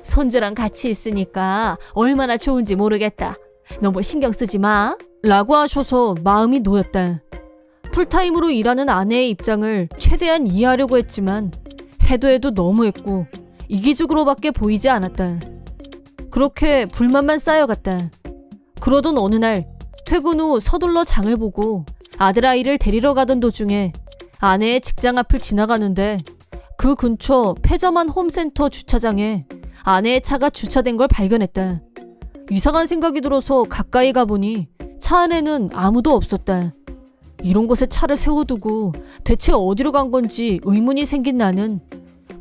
손주랑 같이 있으니까 얼마나 좋은지 모르겠다. 너무 신경 쓰지 마. 라고 하셔서 마음이 놓였다. 풀타임으로 일하는 아내의 입장을 최대한 이해하려고 했지만 해도 너무했고 이기적으로밖에 보이지 않았다. 그렇게 불만만 쌓여갔다. 그러던 어느 날 퇴근 후 서둘러 장을 보고 아들아이를 데리러 가던 도중에 아내의 직장 앞을 지나가는데 그 근처 폐점한 홈센터 주차장에 아내의 차가 주차된 걸 발견했다. 이상한 생각이 들어서 가까이 가보니 차 안에는 아무도 없었다. 이런 곳에 차를 세워두고 대체 어디로 간 건지 의문이 생긴 나는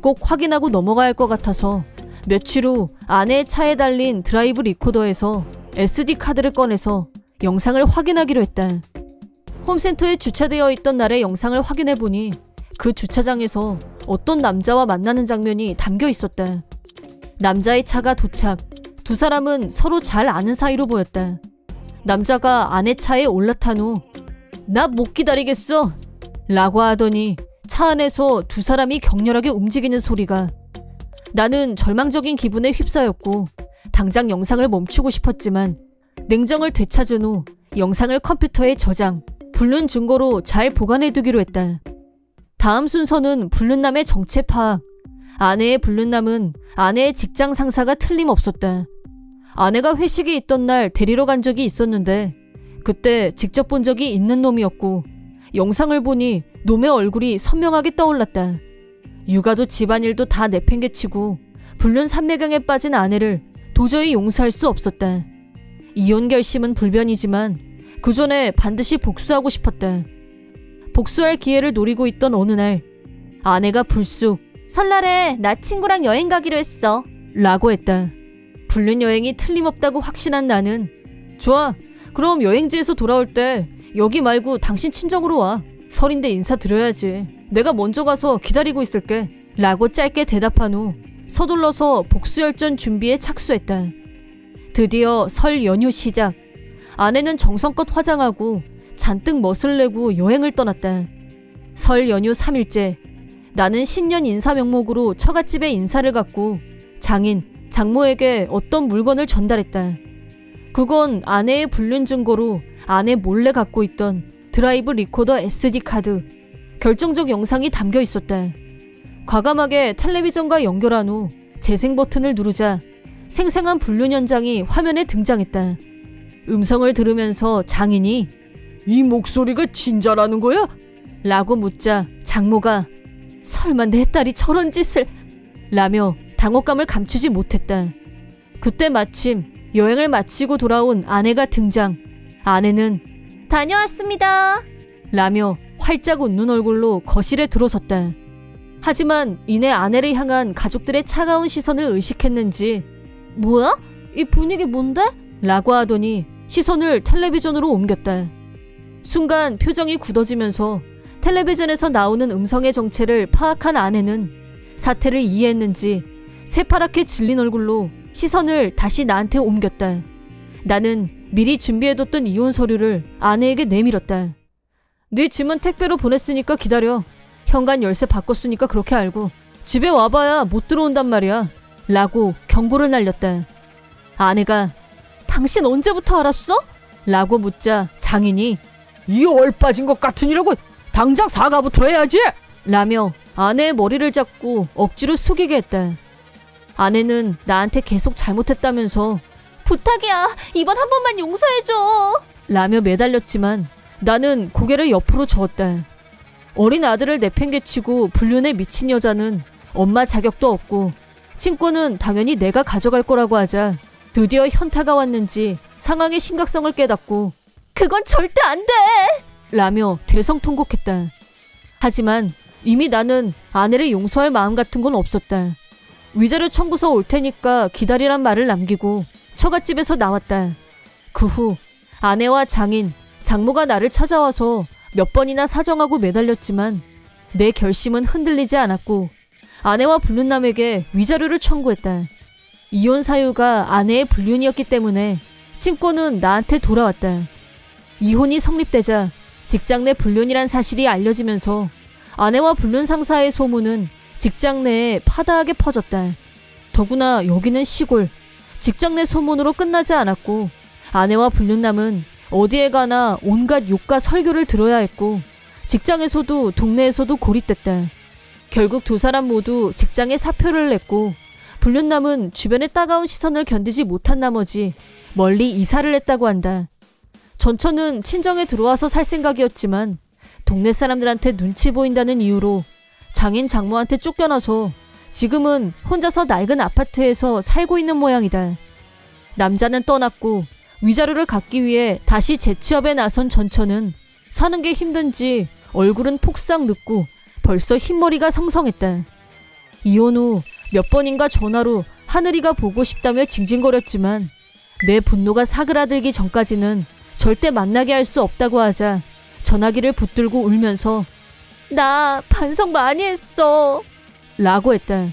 꼭 확인하고 넘어가야 할 것 같아서 며칠 후 아내의 차에 달린 드라이브 리코더에서 SD 카드를 꺼내서 영상을 확인하기로 했다. 홈센터에 주차되어 있던 날의 영상을 확인해보니 그 주차장에서 어떤 남자와 만나는 장면이 담겨 있었다. 남자의 차가 도착. 두 사람은 서로 잘 아는 사이로 보였다. 남자가 아내 차에 올라탄 후 나 못 기다리겠어 라고 하더니 차 안에서 두 사람이 격렬하게 움직이는 소리가. 나는 절망적인 기분에 휩싸였고 당장 영상을 멈추고 싶었지만 냉정을 되찾은 후 영상을 컴퓨터에 저장, 불륜 증거로 잘 보관해두기로 했다. 다음 순서는 불륜남의 정체 파악. 아내의 불륜남은 아내의 직장 상사가 틀림없었다. 아내가 회식에 있던 날 데리러 간 적이 있었는데 그때 직접 본 적이 있는 놈이었고 영상을 보니 놈의 얼굴이 선명하게 떠올랐다. 육아도 집안일도 다 내팽개치고 불륜 삼매경에 빠진 아내를 도저히 용서할 수 없었다. 이혼 결심은 불변이지만 그 전에 반드시 복수하고 싶었다. 복수할 기회를 노리고 있던 어느 날 아내가 불쑥 설날에 나 친구랑 여행 가기로 했어. 라고 했다. 불륜 여행이 틀림없다고 확신한 나는 좋아. 그럼 여행지에서 돌아올 때 여기 말고 당신 친정으로 와. 설인데 인사드려야지. 내가 먼저 가서 기다리고 있을게. 라고 짧게 대답한 후 서둘러서 복수열전 준비에 착수했다. 드디어 설 연휴 시작. 아내는 정성껏 화장하고 잔뜩 멋을 내고 여행을 떠났다. 설 연휴 3일째. 나는 신년 인사 명목으로 처갓집에 인사를 갔고 장인, 장모에게 어떤 물건을 전달했다. 그건 아내의 불륜 증거로 아내 몰래 갖고 있던 드라이브 리코더 SD 카드, 결정적 영상이 담겨 있었다. 과감하게 텔레비전과 연결한 후 재생 버튼을 누르자 생생한 불륜 현장이 화면에 등장했다. 음성을 들으면서 장인이 이 목소리가 진짜라는 거야? 라고 묻자 장모가 설마 내 딸이 저런 짓을 라며 당혹감을 감추지 못했다. 그때 마침 여행을 마치고 돌아온 아내가 등장. 아내는 다녀왔습니다. 라며 활짝 웃는 얼굴로 거실에 들어섰다. 하지만 이내 아내를 향한 가족들의 차가운 시선을 의식했는지 뭐야? 이 분위기 뭔데? 라고 하더니 시선을 텔레비전으로 옮겼다. 순간 표정이 굳어지면서 텔레비전에서 나오는 음성의 정체를 파악한 아내는 사태를 이해했는지 새파랗게 질린 얼굴로 시선을 다시 나한테 옮겼다. 나는 미리 준비해뒀던 이혼 서류를 아내에게 내밀었다. 네 짐은 택배로 보냈으니까 기다려. 현관 열쇠 바꿨으니까 그렇게 알고. 집에 와봐야 못 들어온단 말이야. 라고 경고를 날렸다. 아내가 당신 언제부터 알았어? 라고 묻자 장인이 이 얼빠진 것 같으니라고 당장 사과부터 해야지! 라며 아내의 머리를 잡고 억지로 숙이게 했다. 아내는 나한테 계속 잘못했다면서 부탁이야. 이번 한 번만 용서해줘. 라며 매달렸지만 나는 고개를 옆으로 저었다. 어린 아들을 내팽개치고 불륜에 미친 여자는 엄마 자격도 없고 친권은 당연히 내가 가져갈 거라고 하자 드디어 현타가 왔는지 상황의 심각성을 깨닫고 그건 절대 안 돼. 라며 대성통곡했다. 하지만 이미 나는 아내를 용서할 마음 같은 건 없었다. 위자료 청구서 올 테니까 기다리란 말을 남기고 처갓집에서 나왔다. 그 후 아내와 장인, 장모가 나를 찾아와서 몇 번이나 사정하고 매달렸지만 내 결심은 흔들리지 않았고 아내와 불륜남에게 위자료를 청구했다. 이혼 사유가 아내의 불륜이었기 때문에 친권은 나한테 돌아왔다. 이혼이 성립되자 직장 내 불륜이란 사실이 알려지면서 아내와 불륜 상사의 소문은 직장 내에 파다하게 퍼졌다. 더구나 여기는 시골. 직장 내 소문으로 끝나지 않았고 아내와 불륜남은 어디에 가나 온갖 욕과 설교를 들어야 했고 직장에서도 동네에서도 고립됐다. 결국 두 사람 모두 직장에 사표를 냈고 불륜남은 주변의 따가운 시선을 견디지 못한 나머지 멀리 이사를 했다고 한다. 전처는 친정에 들어와서 살 생각이었지만 동네 사람들한테 눈치 보인다는 이유로 장인 장모한테 쫓겨나서 지금은 혼자서 낡은 아파트에서 살고 있는 모양이다. 남자는 떠났고 위자료를 갚기 위해 다시 재취업에 나선 전처는 사는 게 힘든지 얼굴은 폭삭 늙고 벌써 흰머리가 성성했다. 이혼 후 몇 번인가 전화로 하늘이가 보고 싶다며 징징거렸지만 내 분노가 사그라들기 전까지는 절대 만나게 할 수 없다고 하자 전화기를 붙들고 울면서 나 반성 많이 했어. 라고 했다.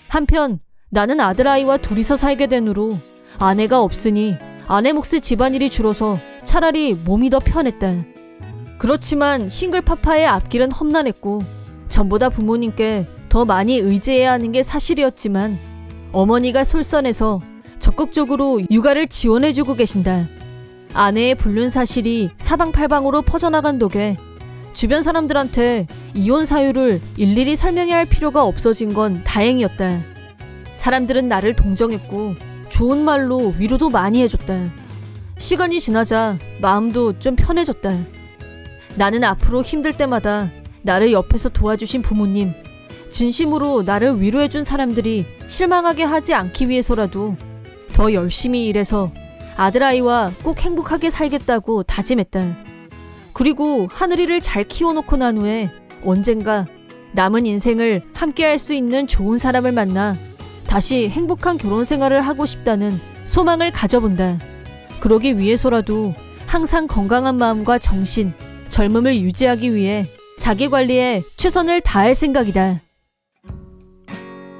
한편 나는 아들아이와 둘이서 살게 된 후로 아내가 없으니 아내 몫의 집안일이 줄어서 차라리 몸이 더 편했다. 그렇지만 싱글파파의 앞길은 험난했고 전보다 부모님께 더 많이 의지해야 하는 게 사실이었지만 어머니가 솔선해서 적극적으로 육아를 지원해주고 계신다. 아내의 불륜 사실이 사방팔방으로 퍼져나간 덕에 주변 사람들한테 이혼 사유를 일일이 설명해야 할 필요가 없어진 건 다행이었다. 사람들은 나를 동정했고 좋은 말로 위로도 많이 해줬다. 시간이 지나자 마음도 좀 편해졌다. 나는 앞으로 힘들 때마다 나를 옆에서 도와주신 부모님, 진심으로 나를 위로해준 사람들이 실망하게 하지 않기 위해서라도 더 열심히 일해서 아들아이와 꼭 행복하게 살겠다고 다짐했다. 그리고 하늘이를 잘 키워놓고 난 후에 언젠가 남은 인생을 함께 할 수 있는 좋은 사람을 만나 다시 행복한 결혼 생활을 하고 싶다는 소망을 가져본다. 그러기 위해서라도 항상 건강한 마음과 정신, 젊음을 유지하기 위해 자기 관리에 최선을 다할 생각이다.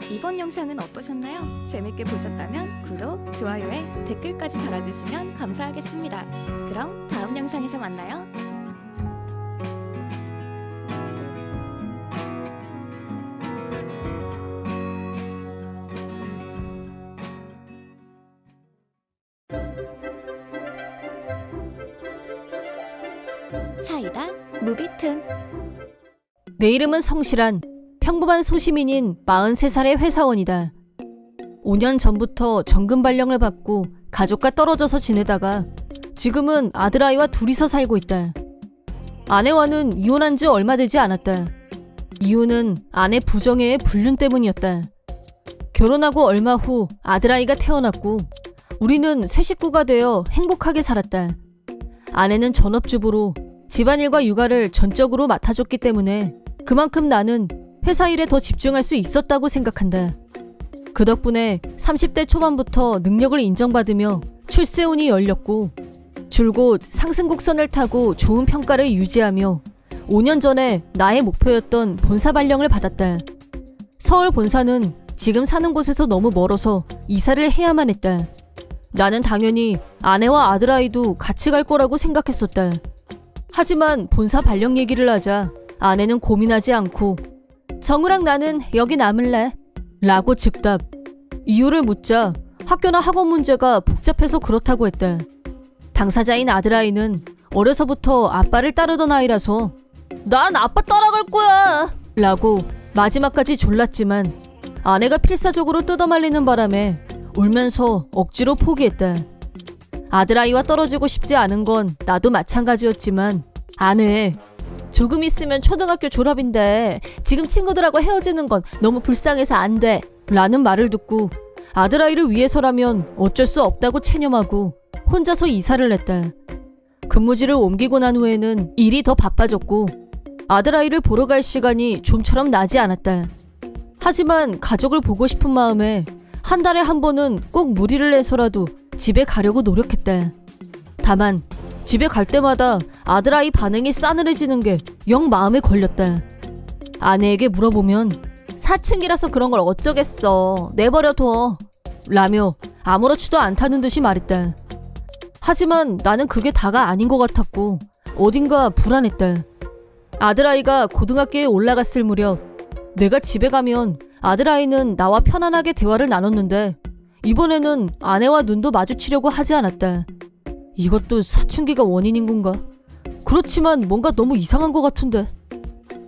이번 영상은 어떠셨나요? 재밌게 보셨다면 구독, 좋아요에 댓글까지 달아주시면 감사하겠습니다. 그럼 다음 영상에서 만나요. 사이다 무비튼. 내 이름은 성실한 평범한 소시민인 43살의 회사원이다. 5년 전부터 정금 발령을 받고 가족과 떨어져서 지내다가 지금은 아들아이와 둘이서 살고 있다. 아내와는 이혼한 지 얼마 되지 않았다. 이유는 아내 부정의 불륜 때문이었다. 결혼하고 얼마 후 아들아이가 태어났고 우리는 새 식구가 되어 행복하게 살았다. 아내는 전업주부로 집안일과 육아를 전적으로 맡아줬기 때문에 그만큼 나는 회사 일에 더 집중할 수 있었다고 생각한다. 그 덕분에 30대 초반부터 능력을 인정받으며 출세운이 열렸고 줄곧 상승 곡선을 타고 좋은 평가를 유지하며 5년 전에 나의 목표였던 본사 발령을 받았다. 서울 본사는 지금 사는 곳에서 너무 멀어서 이사를 해야만 했다. 나는 당연히 아내와 아들아이도 같이 갈 거라고 생각했었다. 하지만 본사 발령 얘기를 하자 아내는 고민하지 않고 정우랑 나는 여기 남을래 라고 즉답. 이유를 묻자 학교나 학원 문제가 복잡해서 그렇다고 했다. 당사자인 아들아이는 어려서부터 아빠를 따르던 아이라서 난 아빠 따라갈 거야 라고 마지막까지 졸랐지만 아내가 필사적으로 뜯어말리는 바람에 울면서 억지로 포기했다. 아들아이와 떨어지고 싶지 않은 건 나도 마찬가지였지만 아내 조금 있으면 초등학교 졸업인데 지금 친구들하고 헤어지는 건 너무 불쌍해서 안 돼 라는 말을 듣고 아들아이를 위해서라면 어쩔 수 없다고 체념하고 혼자서 이사를 했다. 근무지를 옮기고 난 후에는 일이 더 바빠졌고 아들아이를 보러 갈 시간이 좀처럼 나지 않았다. 하지만 가족을 보고 싶은 마음에 한 달에 한 번은 꼭 무리를 내서라도 집에 가려고 노력했다. 다만 집에 갈 때마다 아들아이 반응이 싸늘해지는 게 영 마음에 걸렸다. 아내에게 물어보면 사춘기라서 그런 걸 어쩌겠어 내버려둬 라며 아무렇지도 않다는 듯이 말했다. 하지만 나는 그게 다가 아닌 것 같았고 어딘가 불안했다. 아들아이가 고등학교에 올라갔을 무렵 내가 집에 가면 아들아이는 나와 편안하게 대화를 나눴는데 이번에는 아내와 눈도 마주치려고 하지 않았다. 이것도 사춘기가 원인인 건가? 그렇지만 뭔가 너무 이상한 것 같은데.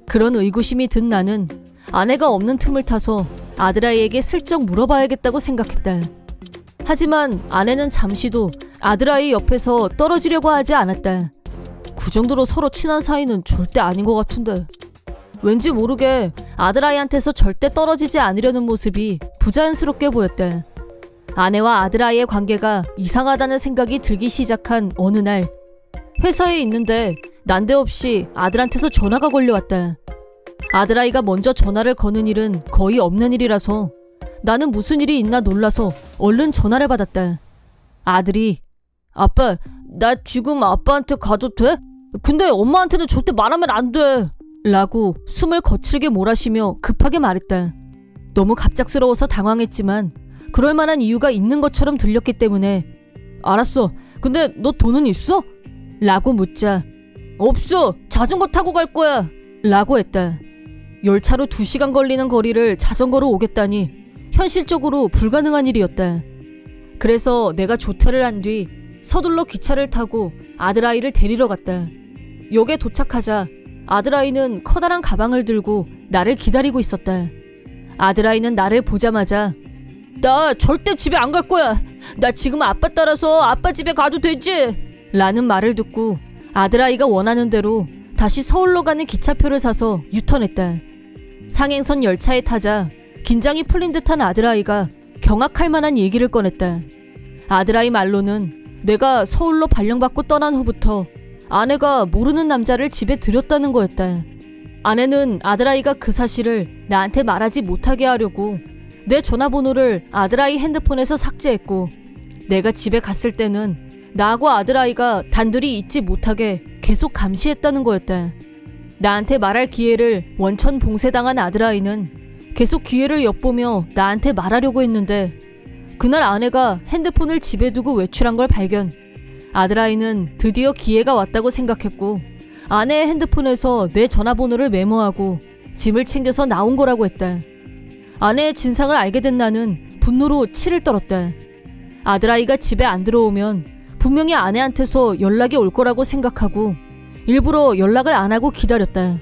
그런 의구심이 든 나는 아내가 없는 틈을 타서 아들아이에게 슬쩍 물어봐야겠다고 생각했다. 하지만 아내는 잠시도 아들아이 옆에서 떨어지려고 하지 않았다. 그 정도로 서로 친한 사이는 절대 아닌 것 같은데. 왠지 모르게 아들아이한테서 절대 떨어지지 않으려는 모습이 부자연스럽게 보였다. 아내와 아들아이의 관계가 이상하다는 생각이 들기 시작한 어느 날 회사에 있는데 난데없이 아들한테서 전화가 걸려왔다. 아들아이가 먼저 전화를 거는 일은 거의 없는 일이라서 나는 무슨 일이 있나 놀라서 얼른 전화를 받았다. 아들이 아빠, 나 지금 아빠한테 가도 돼? 근데 엄마한테는 절대 말하면 안 돼 라고 숨을 거칠게 몰아쉬며 급하게 말했다. 너무 갑작스러워서 당황했지만 그럴 만한 이유가 있는 것처럼 들렸기 때문에 알았어. 근데 너 돈은 있어? 라고 묻자 없어. 자전거 타고 갈 거야 라고 했다. 열차로 2시간 걸리는 거리를 자전거로 오겠다니 현실적으로 불가능한 일이었다. 그래서 내가 조퇴를 한 뒤 서둘러 기차를 타고 아들아이를 데리러 갔다. 역에 도착하자 아들아이는 커다란 가방을 들고 나를 기다리고 있었다. 아들아이는 나를 보자마자 나 절대 집에 안 갈 거야. 나 지금 아빠 따라서 아빠 집에 가도 되지? 라는 말을 듣고 아들아이가 원하는 대로 다시 서울로 가는 기차표를 사서 유턴했다. 상행선 열차에 타자 긴장이 풀린 듯한 아들아이가 경악할 만한 얘기를 꺼냈다. 아들아이 말로는 내가 서울로 발령받고 떠난 후부터 아내가 모르는 남자를 집에 들였다는 거였다. 아내는 아들아이가 그 사실을 나한테 말하지 못하게 하려고 내 전화번호를 아들아이 핸드폰에서 삭제했고 내가 집에 갔을 때는 나하고 아들아이가 단둘이 있지 못하게 계속 감시했다는 거였다. 나한테 말할 기회를 원천 봉쇄당한 아들아이는 계속 기회를 엿보며 나한테 말하려고 했는데 그날 아내가 핸드폰을 집에 두고 외출한 걸 발견. 아들아이는 드디어 기회가 왔다고 생각했고 아내의 핸드폰에서 내 전화번호를 메모하고 짐을 챙겨서 나온 거라고 했다. 아내의 진상을 알게 된 나는 분노로 치를 떨었다. 아들아이가 집에 안 들어오면 분명히 아내한테서 연락이 올 거라고 생각하고 일부러 연락을 안 하고 기다렸다.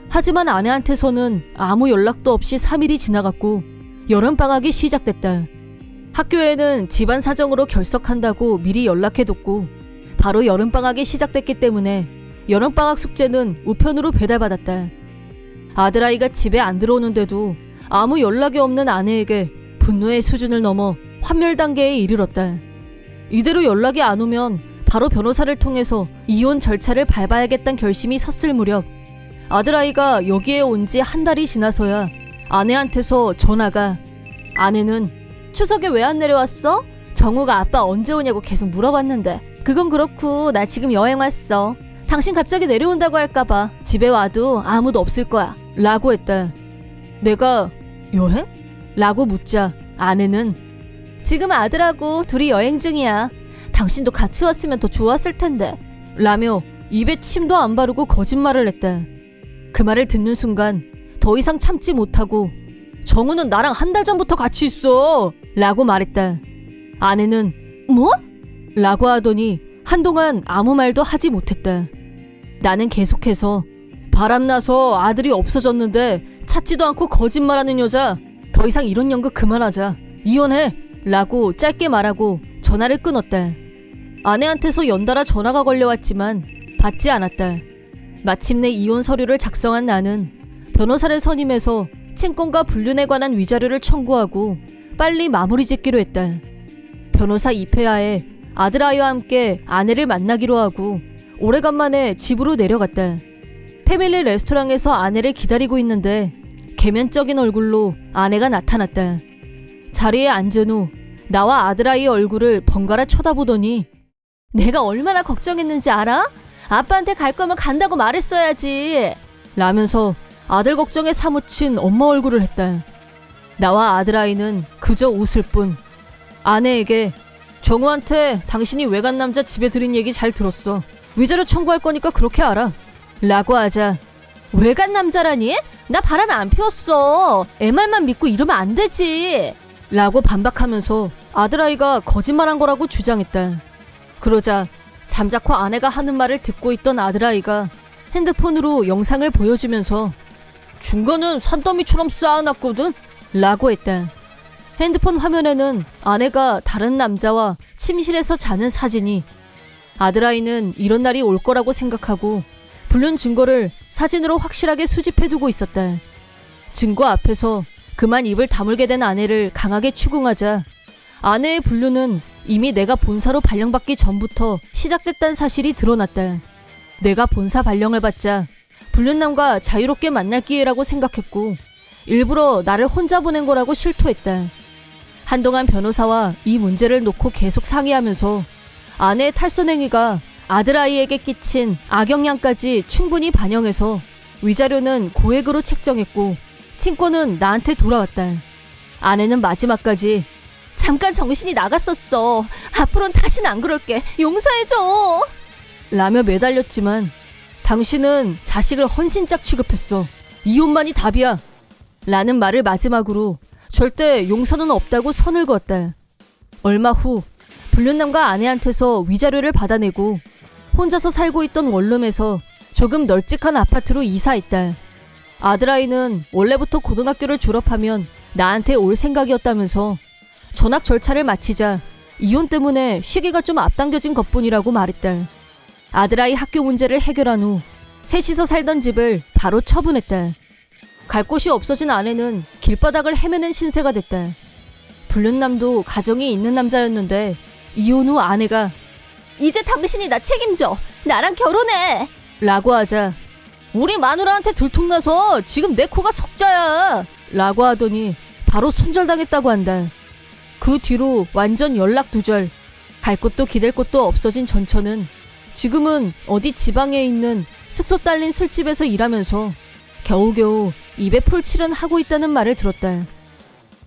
하지만 아내한테서는 아무 연락도 없이 3일이 지나갔고 여름방학이 시작됐다. 학교에는 집안 사정으로 결석한다고 미리 연락해뒀고 바로 여름방학이 시작됐기 때문에 여름방학 숙제는 우편으로 배달받았다. 아들아이가 집에 안 들어오는데도 아무 연락이 없는 아내에게 분노의 수준을 넘어 환멸 단계에 이르렀다. 이대로 연락이 안 오면 바로 변호사를 통해서 이혼 절차를 밟아야겠다는 결심이 섰을 무렵 아들아이가 여기에 온 지 한 달이 지나서야 아내한테서 전화가 아내는 추석에 왜 안 내려왔어? 정우가 아빠 언제 오냐고 계속 물어봤는데 그건 그렇고 나 지금 여행 왔어. 당신 갑자기 내려온다고 할까봐 집에 와도 아무도 없을 거야. 라고 했다. 내가 여행? 라고 묻자 아내는 지금 아들하고 둘이 여행 중이야. 당신도 같이 왔으면 더 좋았을 텐데. 라며 입에 침도 안 바르고 거짓말을 했다. 그 말을 듣는 순간 더 이상 참지 못하고 정우는 나랑 한 달 전부터 같이 있어 라고 말했다. 아내는 뭐? 라고 하더니 한동안 아무 말도 하지 못했다. 나는 계속해서 바람나서 아들이 없어졌는데 찾지도 않고 거짓말하는 여자, 더 이상 이런 연극 그만하자, 이혼해 라고 짧게 말하고 전화를 끊었다. 아내한테서 연달아 전화가 걸려왔지만 받지 않았다. 마침내 이혼 서류를 작성한 나는 변호사를 선임해서 친권과 불륜에 관한 위자료를 청구하고 빨리 마무리 짓기로 했다. 변호사 입회하에 아들아이와 함께 아내를 만나기로 하고 오래간만에 집으로 내려갔다. 패밀리 레스토랑에서 아내를 기다리고 있는데 개면적인 얼굴로 아내가 나타났다. 자리에 앉은 후 나와 아들아이의 얼굴을 번갈아 쳐다보더니 내가 얼마나 걱정했는지 알아? 아빠한테 갈 거면 간다고 말했어야지. 라면서 아들 걱정에 사무친 엄마 얼굴을 했다. 나와 아들아이는 그저 웃을 뿐. 아내에게 정우한테 당신이 외간 남자 집에 들인 얘기 잘 들었어. 위자료 청구할 거니까 그렇게 알아. 라고 하자 외간 남자라니? 나 바람 안 피웠어. 애 말만 믿고 이러면 안 되지. 라고 반박하면서 아들아이가 거짓말한 거라고 주장했다. 그러자 잠자코 아내가 하는 말을 듣고 있던 아들아이가 핸드폰으로 영상을 보여주면서 중간은 산더미처럼 쌓아놨거든? 라고 했다. 핸드폰 화면에는 아내가 다른 남자와 침실에서 자는 사진이. 아들아이는 이런 날이 올 거라고 생각하고 불륜 증거를 사진으로 확실하게 수집해두고 있었다. 증거 앞에서 그만 입을 다물게 된 아내를 강하게 추궁하자 아내의 불륜은 이미 내가 본사로 발령받기 전부터 시작됐다는 사실이 드러났다. 내가 본사 발령을 받자 불륜남과 자유롭게 만날 기회라고 생각했고 일부러 나를 혼자 보낸 거라고 실토했다. 한동안 변호사와 이 문제를 놓고 계속 상의하면서 아내의 탈선행위가 아들아이에게 끼친 악영향까지 충분히 반영해서 위자료는 고액으로 책정했고 친권은 나한테 돌아왔다. 아내는 마지막까지 잠깐 정신이 나갔었어. 앞으로는 다시는 안 그럴게. 용서해줘. 라며 매달렸지만 당신은 자식을 헌신짝 취급했어. 이혼만이 답이야. 라는 말을 마지막으로 절대 용서는 없다고 선을 그었다. 얼마 후 불륜남과 아내한테서 위자료를 받아내고 혼자서 살고 있던 원룸에서 조금 널찍한 아파트로 이사했다. 아들아이는 원래부터 고등학교를 졸업하면 나한테 올 생각이었다면서 전학 절차를 마치자 이혼 때문에 시기가 좀 앞당겨진 것뿐이라고 말했다. 아들아이 학교 문제를 해결한 후 셋이서 살던 집을 바로 처분했다. 갈 곳이 없어진 아내는 길바닥을 헤매는 신세가 됐다. 불륜남도 가정이 있는 남자였는데 이혼 후 아내가 이제 당신이 나 책임져. 나랑 결혼해. 라고 하자 우리 마누라한테 들통나서 지금 내 코가 석자야. 라고 하더니 바로 손절당했다고 한다. 그 뒤로 완전 연락 두절. 갈 곳도 기댈 곳도 없어진 전처는 지금은 어디 지방에 있는 숙소 딸린 술집에서 일하면서 겨우겨우 입에 풀칠은 하고 있다는 말을 들었다.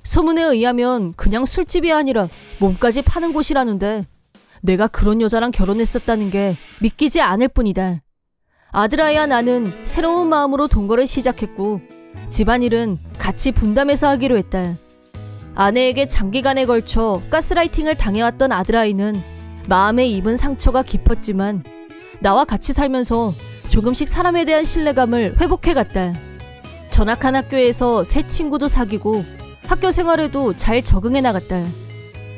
소문에 의하면 그냥 술집이 아니라 몸까지 파는 곳이라는데 내가 그런 여자랑 결혼했었다는 게 믿기지 않을 뿐이다. 아들아이와 나는 새로운 마음으로 동거를 시작했고 집안일은 같이 분담해서 하기로 했다. 아내에게 장기간에 걸쳐 가스라이팅을 당해왔던 아들아이는 마음에 입은 상처가 깊었지만 나와 같이 살면서 조금씩 사람에 대한 신뢰감을 회복해갔다. 전학한 학교에서 새 친구도 사귀고 학교 생활에도 잘 적응해 나갔다.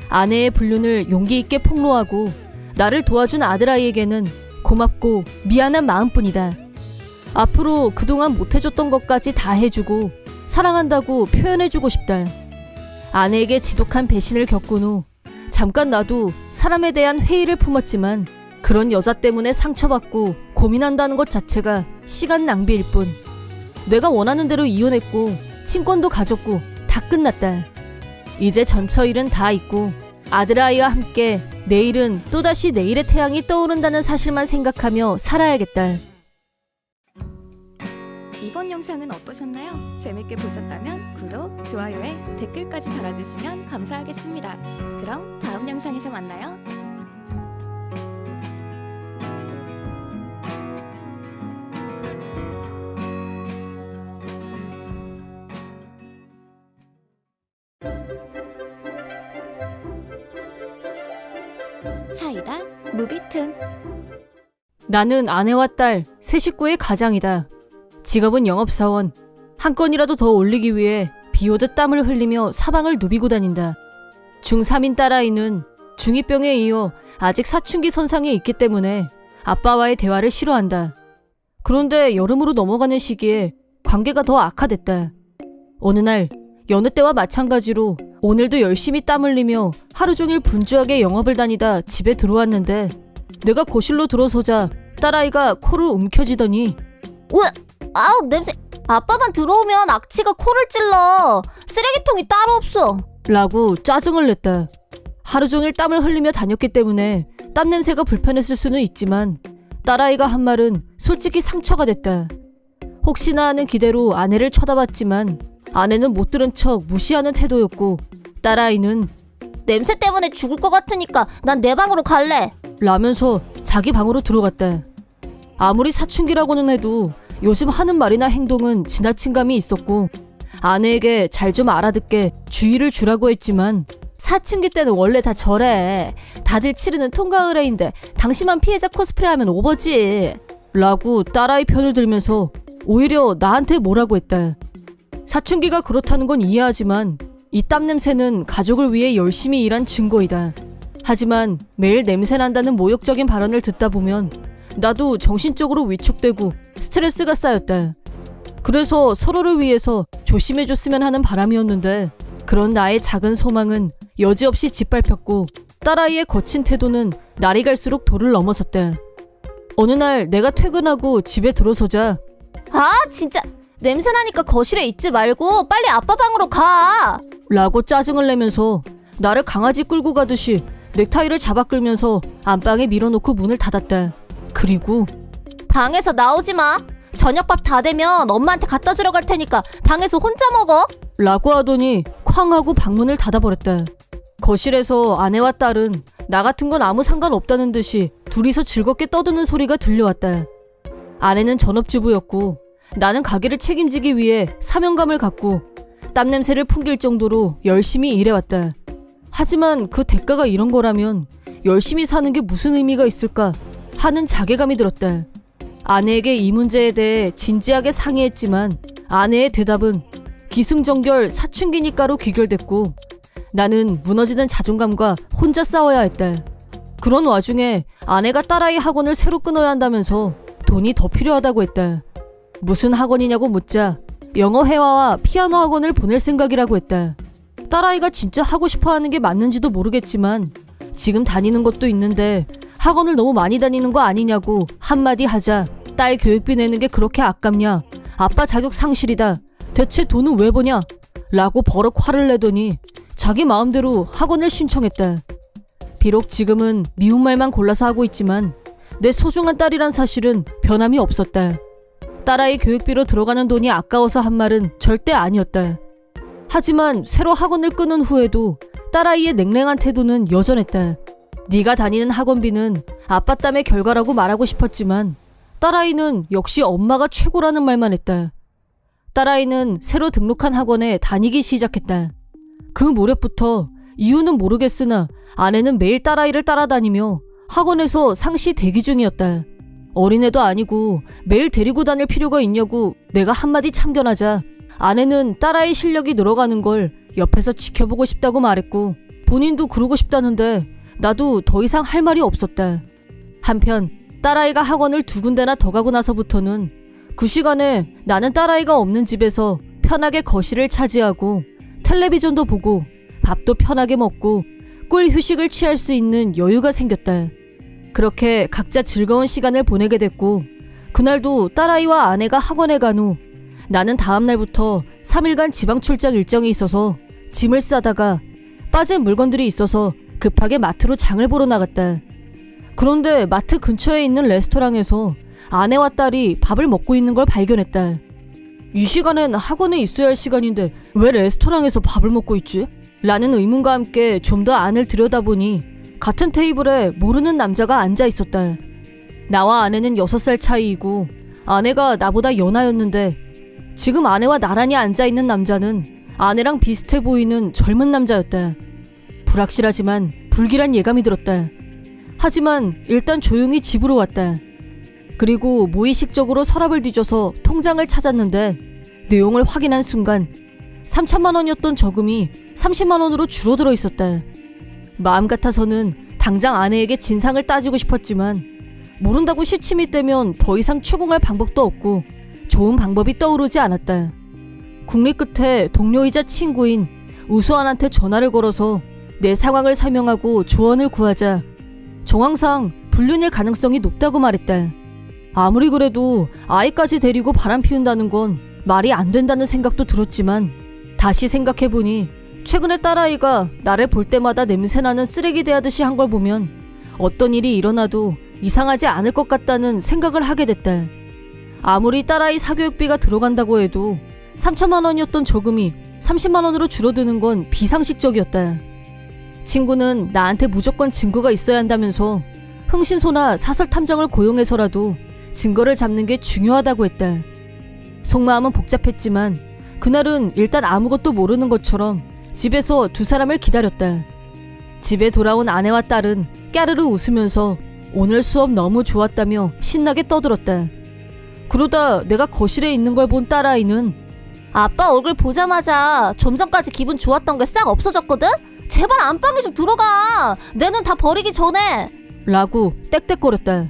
아내의 불륜을 용기 있게 폭로하고 나를 도와준 아들아이에게는 고맙고 미안한 마음뿐이다. 앞으로 그동안 못해줬던 것까지 다 해주고 사랑한다고 표현해주고 싶다. 아내에게 지독한 배신을 겪은 후 잠깐 나도 사람에 대한 회의를 품었지만 그런 여자 때문에 상처받고 고민한다는 것 자체가 시간 낭비일 뿐. 내가 원하는 대로 이혼했고 친권도 가졌고 다 끝났다. 이제 전처 일은 다 있고 아들아이와 함께 내일은 또다시 내일의 태양이 떠오른다는 사실만 생각하며 살아야겠다. 이번 영상은 어떠셨나요? 재밌게 보셨다면 구독, 좋아요에 댓글까지 달아주시면 감사하겠습니다. 그럼 다음 영상에서 만나요. 사이다 무비튼. 나는 아내와 딸, 세 식구의 가장이다. 직업은 영업사원. 한 건이라도 더 올리기 위해 비오듯 땀을 흘리며 사방을 누비고 다닌다. 중3인 딸아이는 중2병에 이어 아직 사춘기 선상에 있기 때문에 아빠와의 대화를 싫어한다. 그런데 여름으로 넘어가는 시기에 관계가 더 악화됐다. 어느 날 여느 때와 마찬가지로 오늘도 열심히 땀 흘리며 하루 종일 분주하게 영업을 다니다 집에 들어왔는데 내가 거실로 들어서자 딸아이가 코를 움켜쥐더니 으, 아우 냄새. 아빠만 들어오면 악취가 코를 찔러. 쓰레기통이 따로 없어. 라고 짜증을 냈다. 하루 종일 땀을 흘리며 다녔기 때문에 땀 냄새가 불편했을 수는 있지만 딸아이가 한 말은 솔직히 상처가 됐다. 혹시나 하는 기대로 아내를 쳐다봤지만 아내는 못 들은 척 무시하는 태도였고 딸아이는 냄새 때문에 죽을 것 같으니까 난 내 방으로 갈래. 라면서 자기 방으로 들어갔다. 아무리 사춘기라고는 해도 요즘 하는 말이나 행동은 지나친 감이 있었고 아내에게 잘 좀 알아듣게 주의를 주라고 했지만 사춘기 때는 원래 다 저래. 다들 치르는 통과 의례인데 당신만 피해자 코스프레하면 오버지. 라고 딸아이 편을 들면서 오히려 나한테 뭐라고 했다. 사춘기가 그렇다는 건 이해하지만 이 땀 냄새는 가족을 위해 열심히 일한 증거이다. 하지만 매일 냄새 난다는 모욕적인 발언을 듣다 보면 나도 정신적으로 위축되고 스트레스가 쌓였다. 그래서 서로를 위해서 조심해줬으면 하는 바람이었는데 그런 나의 작은 소망은 여지없이 짓밟혔고 딸아이의 거친 태도는 날이 갈수록 도를 넘어섰다. 어느 날 내가 퇴근하고 집에 들어서자 아 진짜 냄새 나니까 거실에 있지 말고 빨리 아빠 방으로 가. 라고 짜증을 내면서 나를 강아지 끌고 가듯이 넥타이를 잡아 끌면서 안방에 밀어놓고 문을 닫았다. 그리고 방에서 나오지 마. 저녁밥 다 되면 엄마한테 갖다 주러 갈 테니까 방에서 혼자 먹어. 라고 하더니 쾅 하고 방문을 닫아버렸다. 거실에서 아내와 딸은 나 같은 건 아무 상관없다는 듯이 둘이서 즐겁게 떠드는 소리가 들려왔다. 아내는 전업주부였고 나는 가게를 책임지기 위해 사명감을 갖고 땀 냄새를 풍길 정도로 열심히 일해왔다. 하지만 그 대가가 이런 거라면 열심히 사는 게 무슨 의미가 있을까 하는 자괴감이 들었다. 아내에게 이 문제에 대해 진지하게 상의했지만 아내의 대답은 기승전결 사춘기니까로 귀결됐고 나는 무너지는 자존감과 혼자 싸워야 했다. 그런 와중에 아내가 딸아이 학원을 새로 끊어야 한다면서 돈이 더 필요하다고 했다. 무슨 학원이냐고 묻자 영어 회화와 피아노 학원을 보낼 생각이라고 했다. 딸아이가 진짜 하고 싶어 하는 게 맞는지도 모르겠지만 지금 다니는 것도 있는데 학원을 너무 많이 다니는 거 아니냐고 한마디 하자 딸 교육비 내는 게 그렇게 아깝냐? 아빠 자격 상실이다. 대체 돈은 왜 버냐? 라고 버럭 화를 내더니 자기 마음대로 학원을 신청했다. 비록 지금은 미운 말만 골라서 하고 있지만 내 소중한 딸이란 사실은 변함이 없었다. 딸아이 교육비로 들어가는 돈이 아까워서 한 말은 절대 아니었다. 하지만 새로 학원을 끊은 후에도 딸아이의 냉랭한 태도는 여전했다. 네가 다니는 학원비는 아빠 땀의 결과라고 말하고 싶었지만 딸아이는 역시 엄마가 최고라는 말만 했다. 딸아이는 새로 등록한 학원에 다니기 시작했다. 그 무렵부터 이유는 모르겠으나 아내는 매일 딸아이를 따라다니며 학원에서 상시 대기 중이었다. 어린애도 아니고 매일 데리고 다닐 필요가 있냐고 내가 한마디 참견하자 아내는 딸아이 실력이 늘어가는 걸 옆에서 지켜보고 싶다고 말했고 본인도 그러고 싶다는데 나도 더 이상 할 말이 없었다. 한편 딸아이가 학원을 2군데나 더 가고 나서부터는 그 시간에 나는 딸아이가 없는 집에서 편하게 거실을 차지하고 텔레비전도 보고 밥도 편하게 먹고 꿀 휴식을 취할 수 있는 여유가 생겼다. 그렇게 각자 즐거운 시간을 보내게 됐고 그날도 딸아이와 아내가 학원에 간 후 나는 다음 날부터 3일간 지방 출장 일정이 있어서 짐을 싸다가 빠진 물건들이 있어서 급하게 마트로 장을 보러 나갔다. 그런데 마트 근처에 있는 레스토랑에서 아내와 딸이 밥을 먹고 있는 걸 발견했다. 이 시간엔 학원에 있어야 할 시간인데 왜 레스토랑에서 밥을 먹고 있지? 라는 의문과 함께 좀 더 안을 들여다보니 같은 테이블에 모르는 남자가 앉아 있었다. 나와 아내는 6살 차이이고 아내가 나보다 연하였는데 지금 아내와 나란히 앉아있는 남자는 아내랑 비슷해 보이는 젊은 남자였다. 불확실하지만 불길한 예감이 들었다. 하지만 일단 조용히 집으로 왔다. 그리고 무의식적으로 서랍을 뒤져서 통장을 찾았는데 내용을 확인한 순간 3천만 원이었던 저금이 30만 원으로 줄어들어 있었다. 마음 같아서는 당장 아내에게 진상을 따지고 싶었지만 모른다고 시침이 떼면 더 이상 추궁할 방법도 없고 좋은 방법이 떠오르지 않았다. 국리 끝에 동료이자 친구인 우수한한테 전화를 걸어서 내 상황을 설명하고 조언을 구하자 정황상 불륜일 가능성이 높다고 말했다. 아무리 그래도 아이까지 데리고 바람 피운다는 건 말이 안 된다는 생각도 들었지만 다시 생각해보니 최근에 딸아이가 나를 볼 때마다 냄새나는 쓰레기 대하듯이 한 걸 보면 어떤 일이 일어나도 이상하지 않을 것 같다는 생각을 하게 됐다. 아무리 딸아이 사교육비가 들어간다고 해도 3천만 원이었던 저금이 30만 원으로 줄어드는 건 비상식적이었다. 친구는 나한테 무조건 증거가 있어야 한다면서 흥신소나 사설탐정을 고용해서라도 증거를 잡는 게 중요하다고 했다. 속마음은 복잡했지만 그날은 일단 아무것도 모르는 것처럼 집에서 두 사람을 기다렸다. 집에 돌아온 아내와 딸은 까르르 웃으면서 오늘 수업 너무 좋았다며 신나게 떠들었다. 그러다 내가 거실에 있는 걸 본 딸아이는 아빠 얼굴 보자마자 좀 전까지 기분 좋았던 게 싹 없어졌거든? 제발 안방에 좀 들어가. 내 눈 다 버리기 전에. 라고 떽떽거렸다.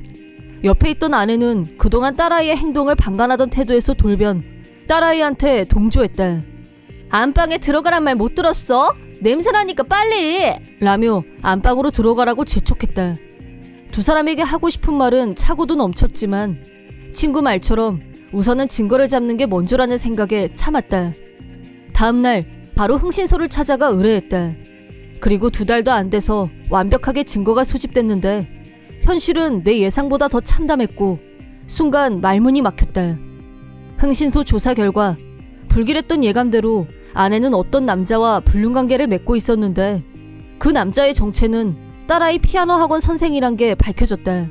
옆에 있던 아내는 그동안 딸아이의 행동을 방관하던 태도에서 돌변 딸아이한테 동조했다. 안방에 들어가란 말 못 들었어? 냄새나니까 빨리. 라며 안방으로 들어가라고 재촉했다. 두 사람에게 하고 싶은 말은 차고도 넘쳤지만 친구 말처럼 우선은 증거를 잡는 게 먼저라는 생각에 참았다. 다음날 바로 흥신소를 찾아가 의뢰했다. 그리고 2달도 안 돼서 완벽하게 증거가 수집됐는데 현실은 내 예상보다 더 참담했고 순간 말문이 막혔다. 흥신소 조사 결과 불길했던 예감대로 아내는 어떤 남자와 불륜관계를 맺고 있었는데 그 남자의 정체는 딸아이 피아노 학원 선생이란 게 밝혀졌다.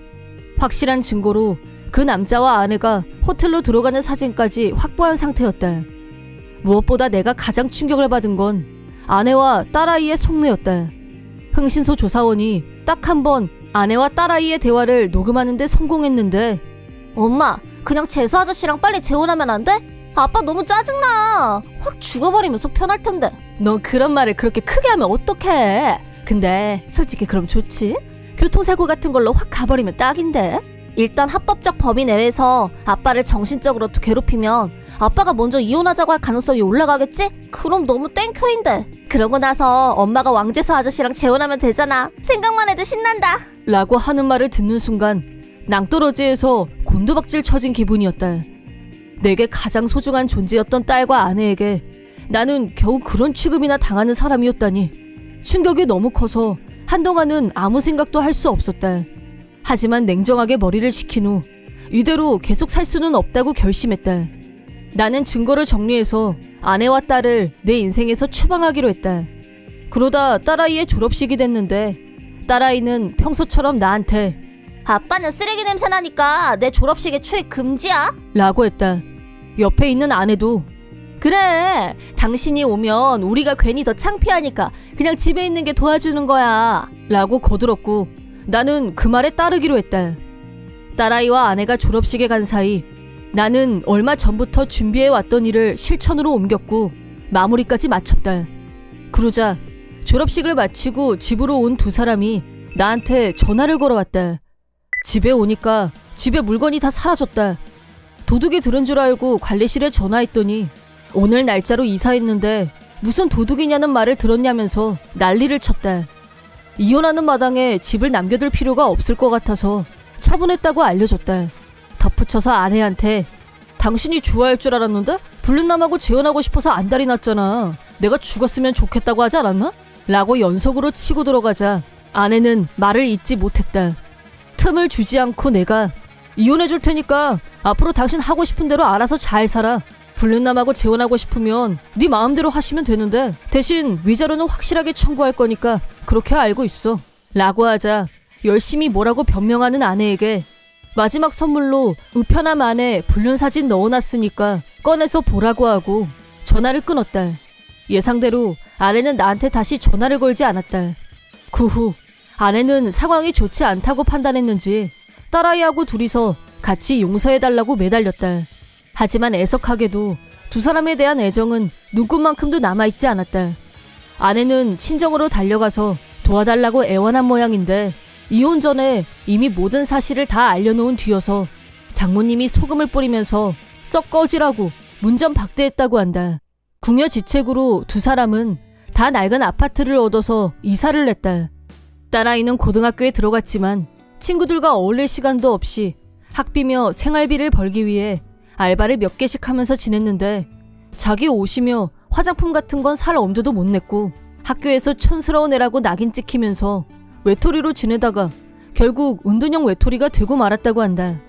확실한 증거로 그 남자와 아내가 호텔로 들어가는 사진까지 확보한 상태였다. 무엇보다 내가 가장 충격을 받은 건 아내와 딸아이의 속내였다. 흥신소 조사원이 딱 한 번 아내와 딸아이의 대화를 녹음하는 데 성공했는데 엄마, 그냥 재수 아저씨랑 빨리 재혼하면 안 돼? 아빠 너무 짜증나. 확 죽어버리면 속 편할 텐데. 너 그런 말을 그렇게 크게 하면 어떡해. 근데 솔직히 그럼 좋지? 교통사고 같은 걸로 확 가버리면 딱인데. 일단 합법적 범위 내에서 아빠를 정신적으로 괴롭히면 아빠가 먼저 이혼하자고 할 가능성이 올라가겠지? 그럼 너무 땡큐인데. 그러고 나서 엄마가 왕재수 아저씨랑 재혼하면 되잖아. 생각만 해도 신난다. 라고 하는 말을 듣는 순간 낭떠러지에서 곤두박질 쳐진 기분이었다. 내게 가장 소중한 존재였던 딸과 아내에게 나는 겨우 그런 취급이나 당하는 사람이었다니 충격이 너무 커서 한동안은 아무 생각도 할 수 없었다. 하지만 냉정하게 머리를 식힌 후 이대로 계속 살 수는 없다고 결심했다. 나는 증거를 정리해서 아내와 딸을 내 인생에서 추방하기로 했다. 그러다 딸아이의 졸업식이 됐는데 딸아이는 평소처럼 나한테 아빠는 쓰레기 냄새 나니까 내 졸업식에 출입 금지야. 라고 했다. 옆에 있는 아내도 그래, 당신이 오면 우리가 괜히 더 창피하니까 그냥 집에 있는 게 도와주는 거야. 라고 거들었고 나는 그 말에 따르기로 했다. 딸아이와 아내가 졸업식에 간 사이 나는 얼마 전부터 준비해왔던 일을 실천으로 옮겼고 마무리까지 마쳤다. 그러자 졸업식을 마치고 집으로 온 두 사람이 나한테 전화를 걸어왔다. 집에 오니까 집에 물건이 다 사라졌다. 도둑이 들은 줄 알고 관리실에 전화했더니 오늘 날짜로 이사했는데 무슨 도둑이냐는 말을 들었냐면서 난리를 쳤다. 이혼하는 마당에 집을 남겨둘 필요가 없을 것 같아서 처분했다고 알려줬다. 덧붙여서 아내한테 당신이 좋아할 줄 알았는데 불륜남하고 재혼하고 싶어서 안달이 났잖아. 내가 죽었으면 좋겠다고 하지 않았나? 라고 연속으로 치고 들어가자 아내는 말을 잇지 못했다. 틈을 주지 않고 내가 이혼해 줄 테니까 앞으로 당신 하고 싶은 대로 알아서 잘 살아. 불륜남하고 재혼하고 싶으면 네 마음대로 하시면 되는데 대신 위자료는 확실하게 청구할 거니까 그렇게 알고 있어. 라고 하자 열심히 뭐라고 변명하는 아내에게 마지막 선물로 우편함 안에 불륜 사진 넣어놨으니까 꺼내서 보라고 하고 전화를 끊었다. 예상대로 아내는 나한테 다시 전화를 걸지 않았다. 그 후 아내는 상황이 좋지 않다고 판단했는지 딸아이하고 둘이서 같이 용서해달라고 매달렸다. 하지만 애석하게도 두 사람에 대한 애정은 눈꽃만큼도 남아있지 않았다. 아내는 친정으로 달려가서 도와달라고 애원한 모양인데 이혼 전에 이미 모든 사실을 다 알려놓은 뒤여서 장모님이 소금을 뿌리면서 썩 꺼지라고 문전박대했다고 한다. 궁여지책으로 두 사람은 다 낡은 아파트를 얻어서 이사를 냈다. 딸아이는 고등학교에 들어갔지만 친구들과 어울릴 시간도 없이 학비며 생활비를 벌기 위해 알바를 몇 개씩 하면서 지냈는데 자기 옷이며 화장품 같은 건 살 엄두도 못 냈고 학교에서 촌스러운 애라고 낙인 찍히면서 외톨이로 지내다가 결국 은둔형 외톨이가 되고 말았다고 한다.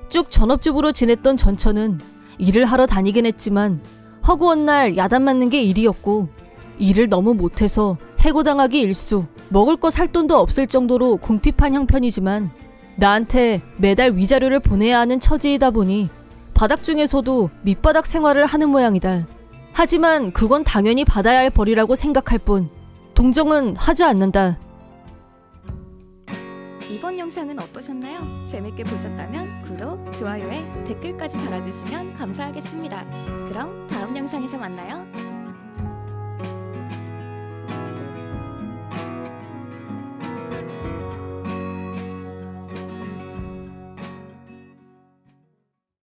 쭉 전업주부로 지냈던 전처는 일을 하러 다니긴 했지만 허구한 날 야단 맞는 게 일이었고 일을 너무 못해서 해고당하기 일쑤 먹을 거 살 돈도 없을 정도로 궁핍한 형편이지만 나한테 매달 위자료를 보내야 하는 처지이다 보니 바닥 중에서도 밑바닥 생활을 하는 모양이다. 하지만 그건 당연히 받아야 할 벌이라고 생각할 뿐 동정은 하지 않는다. 이번 영상은 어떠셨나요? 재밌게 보셨다면 구독, 좋아요에 댓글까지 달아주시면 감사하겠습니다. 그럼 다음 영상에서 만나요.